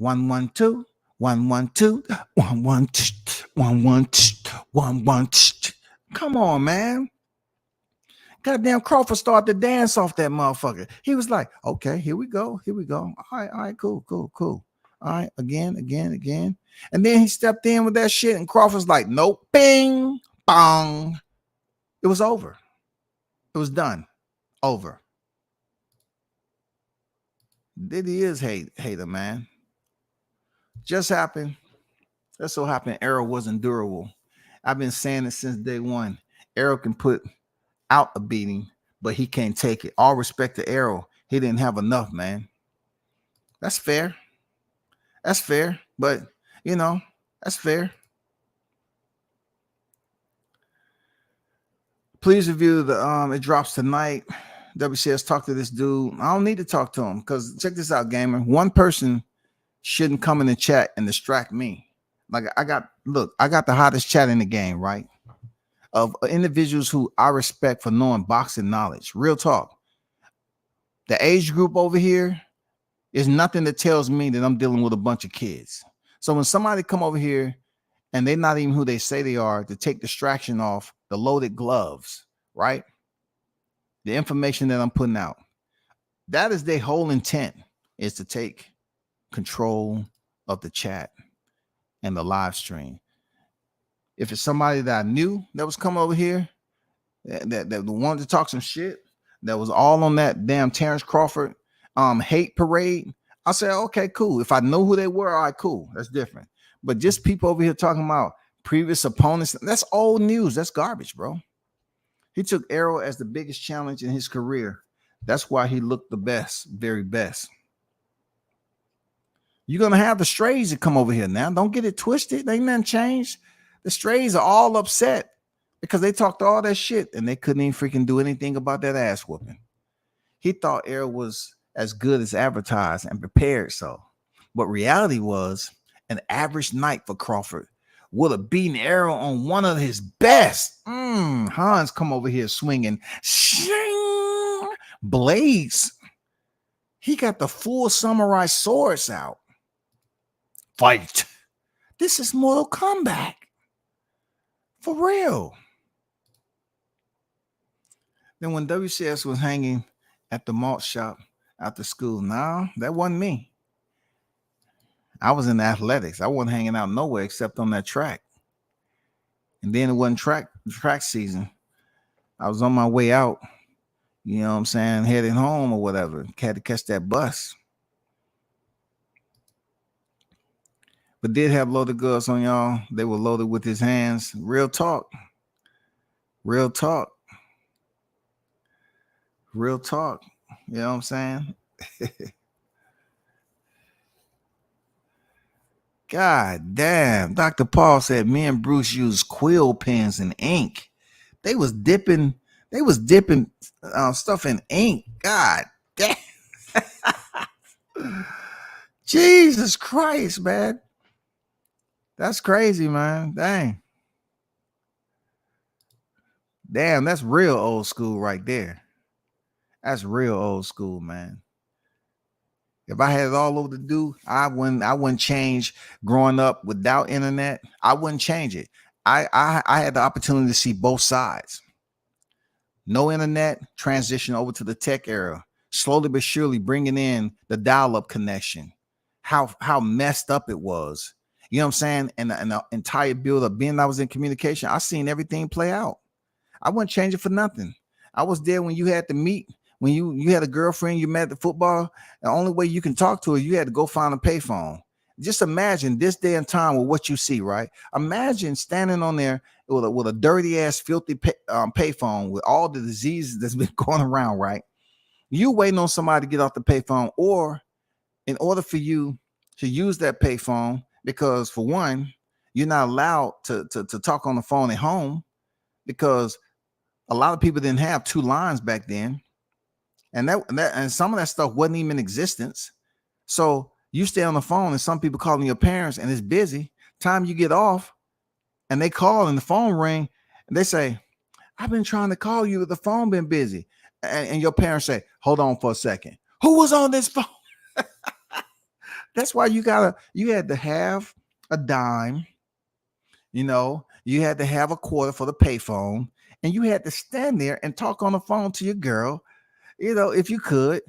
1-1-2, 1-1-2, 1-1-2, 1-1-2, 1-1-2. Come on, man. Goddamn Crawford started to dance off that motherfucker. He was like, okay, here we go. All right, cool. All right, again. And then he stepped in with that shit, and Crawford's like, nope, bing, bong. It was over. It was done. Over. Diddy is hater, man. Just happened. That so happened Errol wasn't durable. I've been saying it since day one. Errol can put out a beating, but he can't take it. All respect to Errol. He didn't have enough, man. That's fair. But, you know, that's fair. Please review the it drops tonight. WCS, talk to this dude. I don't need to talk to him because check this out, gamer. One person shouldn't come in the chat and distract me. Like I got the hottest chat in the game, right? Of individuals who I respect for knowing boxing knowledge. Real talk. The age group over here is nothing that tells me that I'm dealing with a bunch of kids. So when somebody come over here and they're not even who they say they are, to take distraction off the loaded gloves, right? The information that I'm putting out, that is their whole intent, is to take control of the chat and the live stream. If it's somebody that I knew that was coming over here, that wanted to talk some shit, that was all on that damn Terrence Crawford hate parade, I said, okay, cool. If I know who they were, all right, cool. That's different. But just people over here talking about previous opponents, that's old news. That's garbage, bro. He took Errol as the biggest challenge in his career. That's why he looked the best, very best. You're going to have the strays that come over here now. Don't get it twisted. Ain't nothing changed. The strays are all upset because they talked all that shit and they couldn't even freaking do anything about that ass whooping. He thought Errol was as good as advertised and prepared so. But reality was an average night for Crawford would have beaten Errol on one of his best. Hans come over here swinging. Shing! Blades. He got the full samurai swords out. Fight. This is Mortal Kombat. For real. Then when WCS was hanging at the malt shop after school, nah, that wasn't me. I was in athletics. I wasn't hanging out nowhere except on that track. And then it wasn't track season. I was on my way out, you know what I'm saying, heading home or whatever. Had to catch that bus. But did have loaded guns on y'all. They were loaded with his hands. Real talk. You know what I'm saying? God damn. Dr. Paul said me and Bruce used quill pens and ink. They was dipping stuff in ink. God damn. Jesus Christ, man. That's crazy, man. Dang. Damn, that's real old school right there. That's real old school, man. If I had it all over to do, I wouldn't change growing up without internet. I wouldn't change it. I had the opportunity to see both sides. No internet, transition over to the tech era, slowly but surely bringing in the dial-up connection. How messed up it was. You know what I'm saying? And the entire build up, being I was in communication, I seen everything play out. I wouldn't change it for nothing. I was there when you had to meet, when you had a girlfriend, you met at the football. The only way you can talk to her, you had to go find a payphone. Just imagine this day and time with what you see, right? Imagine standing on there with a dirty ass, filthy payphone with all the diseases that's been going around, right? You waiting on somebody to get off the payphone, or in order for you to use that payphone, because for one, you're not allowed to talk on the phone at home, because a lot of people didn't have two lines back then, and and some of that stuff wasn't even in existence. So you stay on the phone, and some people calling your parents, and it's busy. Time you get off, and they call, and the phone ring, and they say, "I've been trying to call you, but the phone been busy." And your parents say, "Hold on for a second. Who was on this phone?" That's why you had to have a dime, you had to have a quarter for the payphone, and you had to stand there and talk on the phone to your girl, if you could,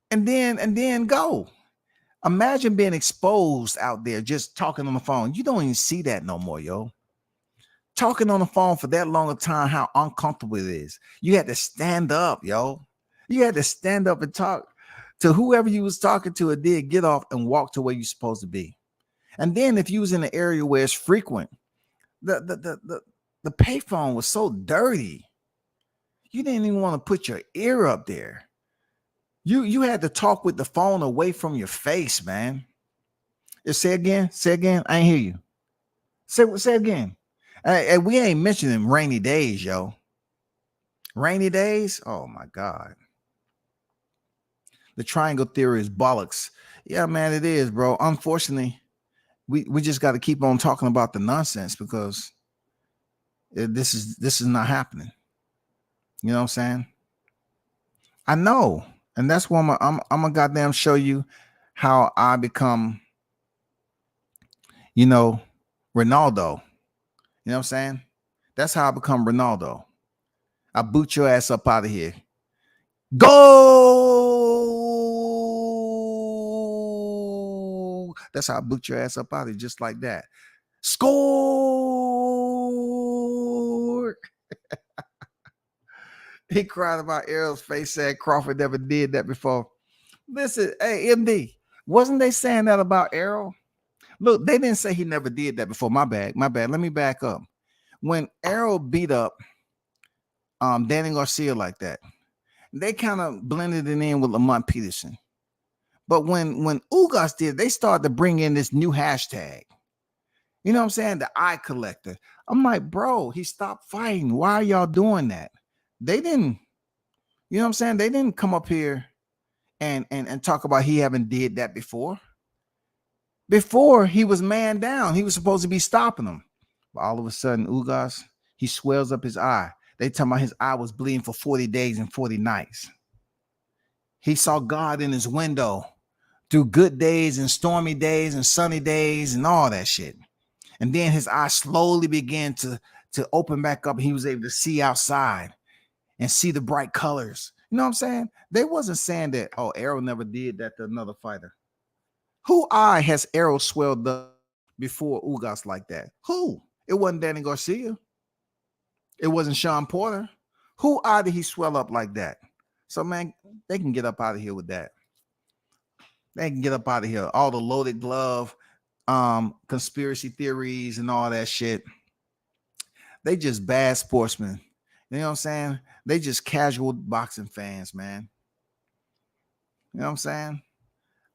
and then go. Imagine being exposed out there just talking on the phone. You don't even see that no more, yo. Talking on the phone for that long a time, how uncomfortable it is. You had to stand up, yo. You had to stand up and talk to whoever you was talking to, or did get off and walk to where you're supposed to be. And then if you was in an area where it's frequent, the payphone was so dirty. You didn't even want to put your ear up there. You had to talk with the phone away from your face, man. Say again. I ain't hear you. Say again. And we ain't mentioning rainy days, yo. Rainy days? Oh my God. The triangle theory is bollocks. Yeah, man, it is, bro. Unfortunately, we just got to keep on talking about the nonsense, because this is not happening. You know what I'm saying? I know. And that's why I'm gonna goddamn show you how I become, Ronaldo. You know what I'm saying? That's how I become Ronaldo. I boot your ass up out of here. Go! That's how I boot your ass up out of here, just like that. Score! He cried about Errol's face, said Crawford never did that before. Listen, hey, MD, wasn't they saying that about Errol? Look, they didn't say he never did that before. My bad. Let me back up. When Errol beat up Danny Garcia like that, they kind of blended it in with Lamont Peterson. But when Ugas did, they started to bring in this new hashtag. You know what I'm saying? The eye collector. I'm like, bro, he stopped fighting. Why are y'all doing that? They didn't, you know what I'm saying? They didn't come up here and talk about he haven't did that before. Before, he was man down. He was supposed to be stopping him. But all of a sudden, Ugas, he swells up his eye. They talking about his eye was bleeding for 40 days and 40 nights. He saw God in his window through good days and stormy days and sunny days and all that shit. And then his eye slowly began to open back up. He was able to see outside and see the bright colors. You know what I'm saying? They wasn't saying that, oh, Errol never did that to another fighter. Who eye has Errol swelled up before Ugas like that? Who? It wasn't Danny Garcia. It wasn't Sean Porter. Who eye did he swell up like that? So, man, they can get up out of here with that. They can get up out of here. All the loaded glove, conspiracy theories and all that shit. They just bad sportsmen. You know what I'm saying? They just casual boxing fans, man. You know what I'm saying?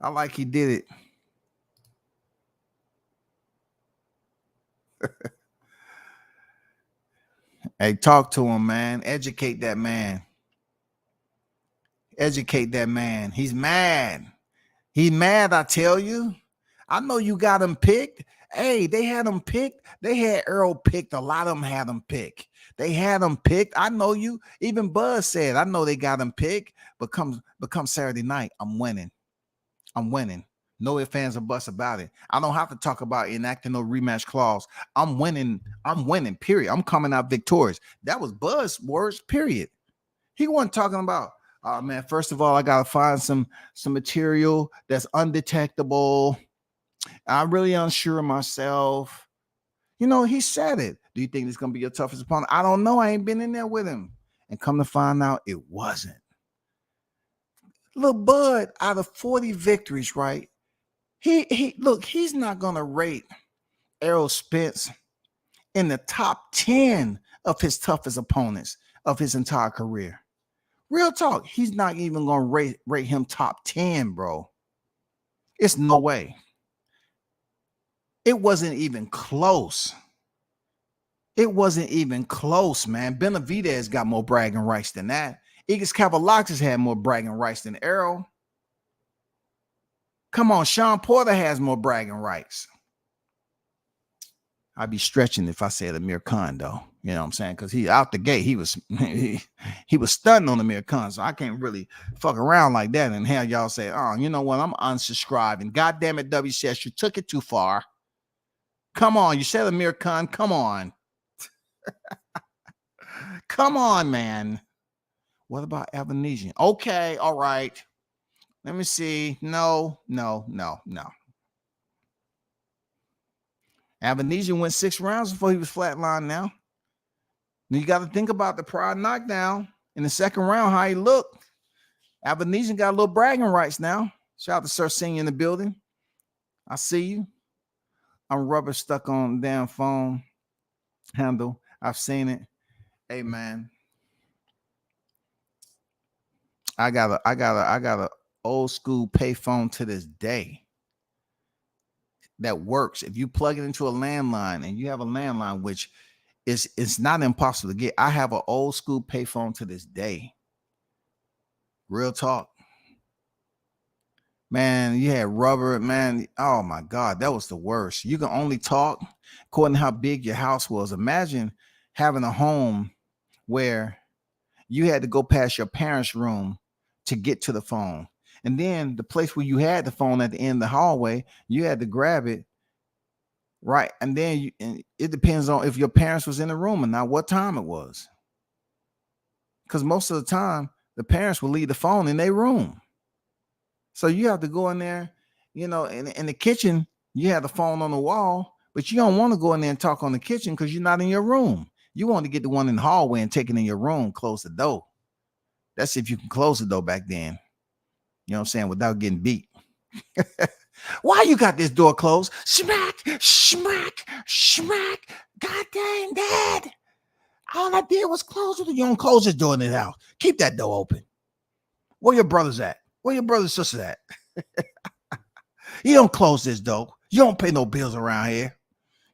I like he did it. Hey, talk to him, man. Educate that man. Educate that man. He's mad. He's mad, I tell you. I know you got him picked. Hey, they had him picked. They had Earl picked. A lot of them had him picked. They had him picked. I know you. Even Buzz said, I know they got him picked. But come Saturday night, I'm winning. I'm winning. No ifs, ands, or buts about it. I don't have to talk about enacting no rematch clause. I'm winning. I'm winning, period. I'm coming out victorious. That was Buzz's words, period. He wasn't talking about, oh, man, first of all, I got to find some material that's undetectable. I'm really unsure of myself. You know, he said it. Do you think it's going to be your toughest opponent? I don't know. I ain't been in there with him. And come to find out, it wasn't. Little Bud, out of 40 victories, right? He's not going to rate Errol Spence in the top 10 of his toughest opponents of his entire career. Real talk, he's not even going to rate him top 10, bro. It's no way. It wasn't even close. It wasn't even close, man. Benavidez got more bragging rights than that. Igis Kavalaxis had more bragging rights than Errol. Come on, Sean Porter has more bragging rights. I'd be stretching if I said Amir Khan, though. You know what I'm saying? Because he out the gate, he was stunning on Amir Khan. So I can't really fuck around like that and have y'all say, oh, you know what? I'm unsubscribing. God damn it, WCS, you took it too far. Come on, you said Amir Khan. Come on. Come on, man. What about Avanesian? Okay, all right. Let me see. No. Avanesian went 6 rounds before he was flatlined now. You got to think about the prior knockdown in the second round, how he looked. Avanesian got a little bragging rights now. Shout out to Sir Senior in the building. I see you. I'm rubber stuck on the damn phone handle. I've seen it. Hey, man. I got a old school payphone to this day that works. If you plug it into a landline and you have a landline, which it's not impossible to get. I have an old school payphone to this day. Real talk. Man, you had rubber, man. Oh my God, that was the worst. You can only talk according to how big your house was. Imagine having a home where you had to go past your parents' room to get to the phone. And then the place where you had the phone at the end of the hallway, you had to grab it. Right. And then it depends on if your parents was in the room and not what time it was. Because most of the time, the parents will leave the phone in their room. So you have to go in there, you know, in the kitchen, you have the phone on the wall, but you don't want to go in there and talk on the kitchen because you're not in your room. You want to get the one in the hallway and take it in your room, close the door. That's if you can close the door back then. You know what I'm saying? Without getting beat. Why you got this door closed? Smack, smack, smack. God dang, Dad. All I did was close it. You don't close this door in the house. Keep that door open. Where your brothers at? Where your brothers and sisters at? You don't close this door. You don't pay no bills around here.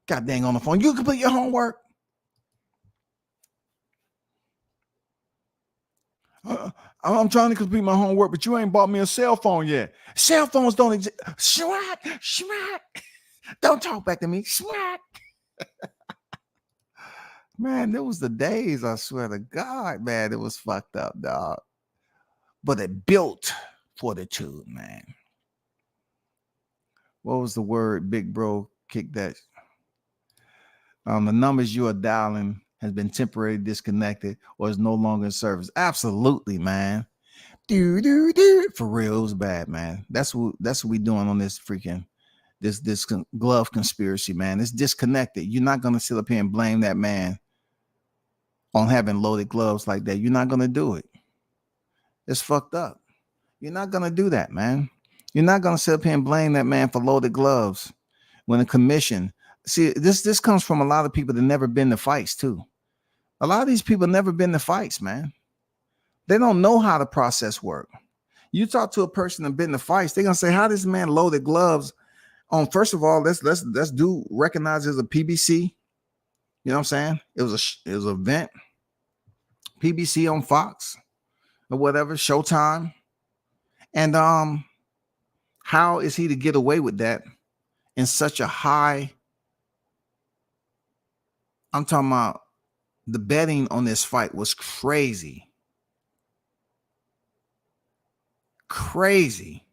God dang on the phone. You complete your homework. I'm trying to complete my homework, but you ain't bought me a cell phone yet. Cell phones don't exist. Smack, smack. Don't talk back to me. Smack. Man, there was the days, I swear to God, man, it was fucked up, dog. But it built fortitude, man. What was the word? Big bro kicked that. The numbers you are dialing has been temporarily disconnected or is no longer in service. Absolutely, man. For real, it was bad, man. That's what we doing on this freaking this glove conspiracy, man. It's disconnected. You're not gonna sit up here and blame that man on having loaded gloves like that. You're not gonna do it. It's fucked up. You're not gonna do that, man. You're not gonna sit up here and blame that man for loaded gloves when a commission. See, this comes from a lot of people that never been to fights too. A lot of these people never been to fights, man. They don't know how the process works. You talk to a person that been to fights, they're gonna say, "How this man loaded gloves on?" First of all, let's do recognize as a PBC. You know what I'm saying? It was an event, PBC on Fox or whatever, Showtime, and how is he to get away with that in such a high? I'm talking about the betting on this fight was crazy. Crazy.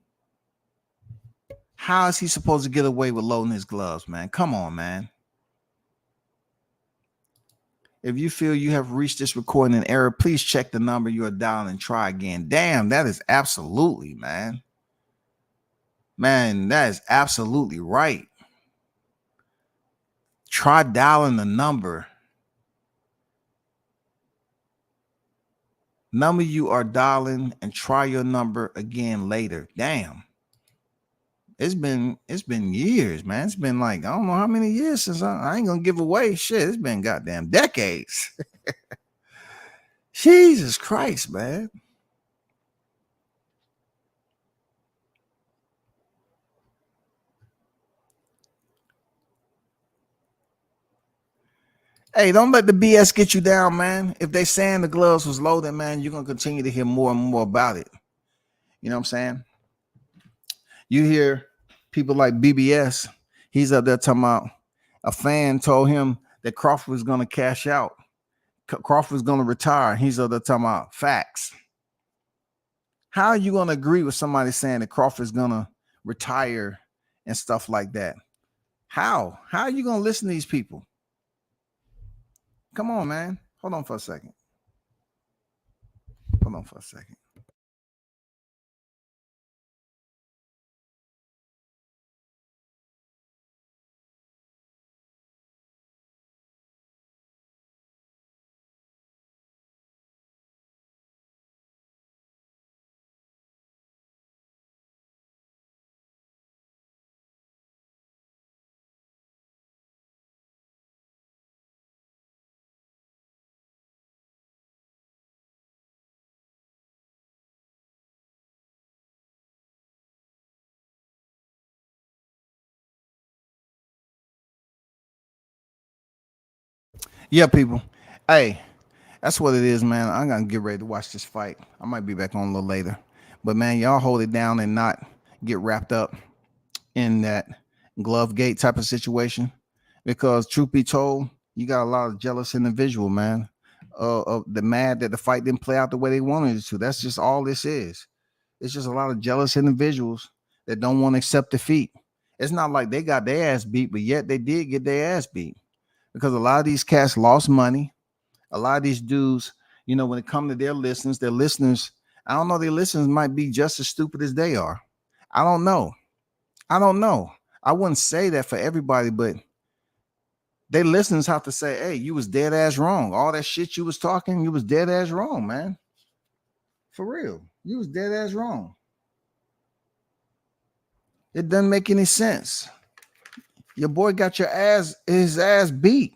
How is he supposed to get away with loading his gloves, man? Come on, man. If you feel you have reached this recording in error, please check the number you are dialing and try again. Damn, that is absolutely, man. Man, that is absolutely right. Try dialing the number you are dialing and try your number again later. Damn. It's been years, man. It's been like, I don't know how many years since I ain't gonna give away shit. It's been goddamn decades. Jesus Christ, man. Hey, don't let the BS get you down, man. If they saying the gloves was loaded, man, you're gonna continue to hear more and more about it. You know what I'm saying? You hear people like BBS, he's up there talking about a fan told him that Crawford was gonna cash out. Crawford was gonna retire. He's up there talking about facts. How are you gonna agree with somebody saying that Crawford's gonna retire and stuff like that? How are you gonna listen to these people? Come on, man. Hold on for a second. Yeah, people. Hey, that's what it is, man. I'm gonna get ready to watch this fight. I might be back on a little later. But man, y'all hold it down and not get wrapped up in that glove gate type of situation. Because truth be told, you got a lot of jealous individual, man. The mad that the fight didn't play out the way they wanted it to. That's just all this is. It's just a lot of jealous individuals that don't want to accept defeat. It's not like they got their ass beat, but yet they did get their ass beat. Because a lot of these cats lost money. A lot of these dudes, you know, when it comes to their listeners, I don't know, their listeners might be just as stupid as they are. I don't know. I wouldn't say that for everybody, but their listeners have to say, hey, you was dead ass wrong. All that shit you was talking, you was dead ass wrong, man. For real. You was dead ass wrong. It doesn't make any sense. Your boy got his ass beat.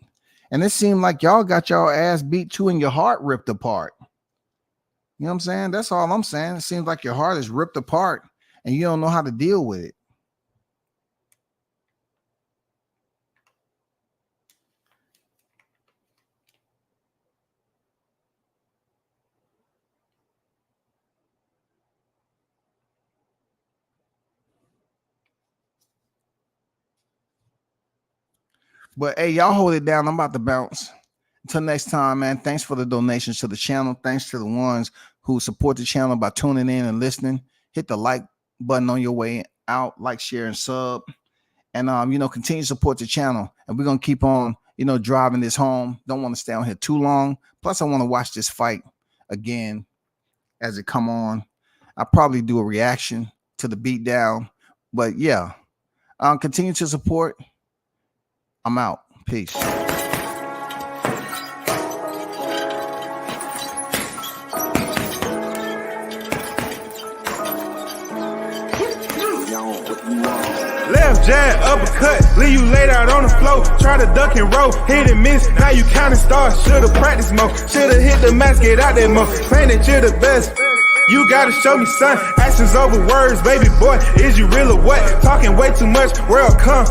And it seemed like y'all got y'all ass beat too and your heart ripped apart. You know what I'm saying? That's all I'm saying. It seems like your heart is ripped apart and you don't know how to deal with it. But hey, y'all hold it down. I'm about to bounce. Until next time, man. Thanks for the donations to the channel. Thanks to the ones who support the channel by tuning in and listening. Hit the like button on your way out. Like, share, and sub. And continue to support the channel. And we're gonna keep on, driving this home. Don't want to stay on here too long. Plus, I want to watch this fight again as it come on. I'll probably do a reaction to the beatdown. But yeah, continue to support. I'm out. Peace. Left jab, uppercut, leave you laid out on the floor. Try to duck and roll, hit and miss. Now you counting stars. Should've practiced more. Should've hit the mask, get out there more. Claim that you're the best. You gotta show me, son. Actions over words, baby boy. Is you real or what? Talking way too much, world come.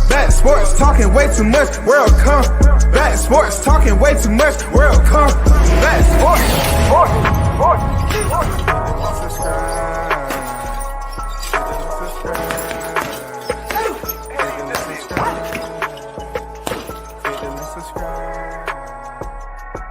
Back sports, talking way too much, world come. Back sports, talking way too much, world come. Back sports.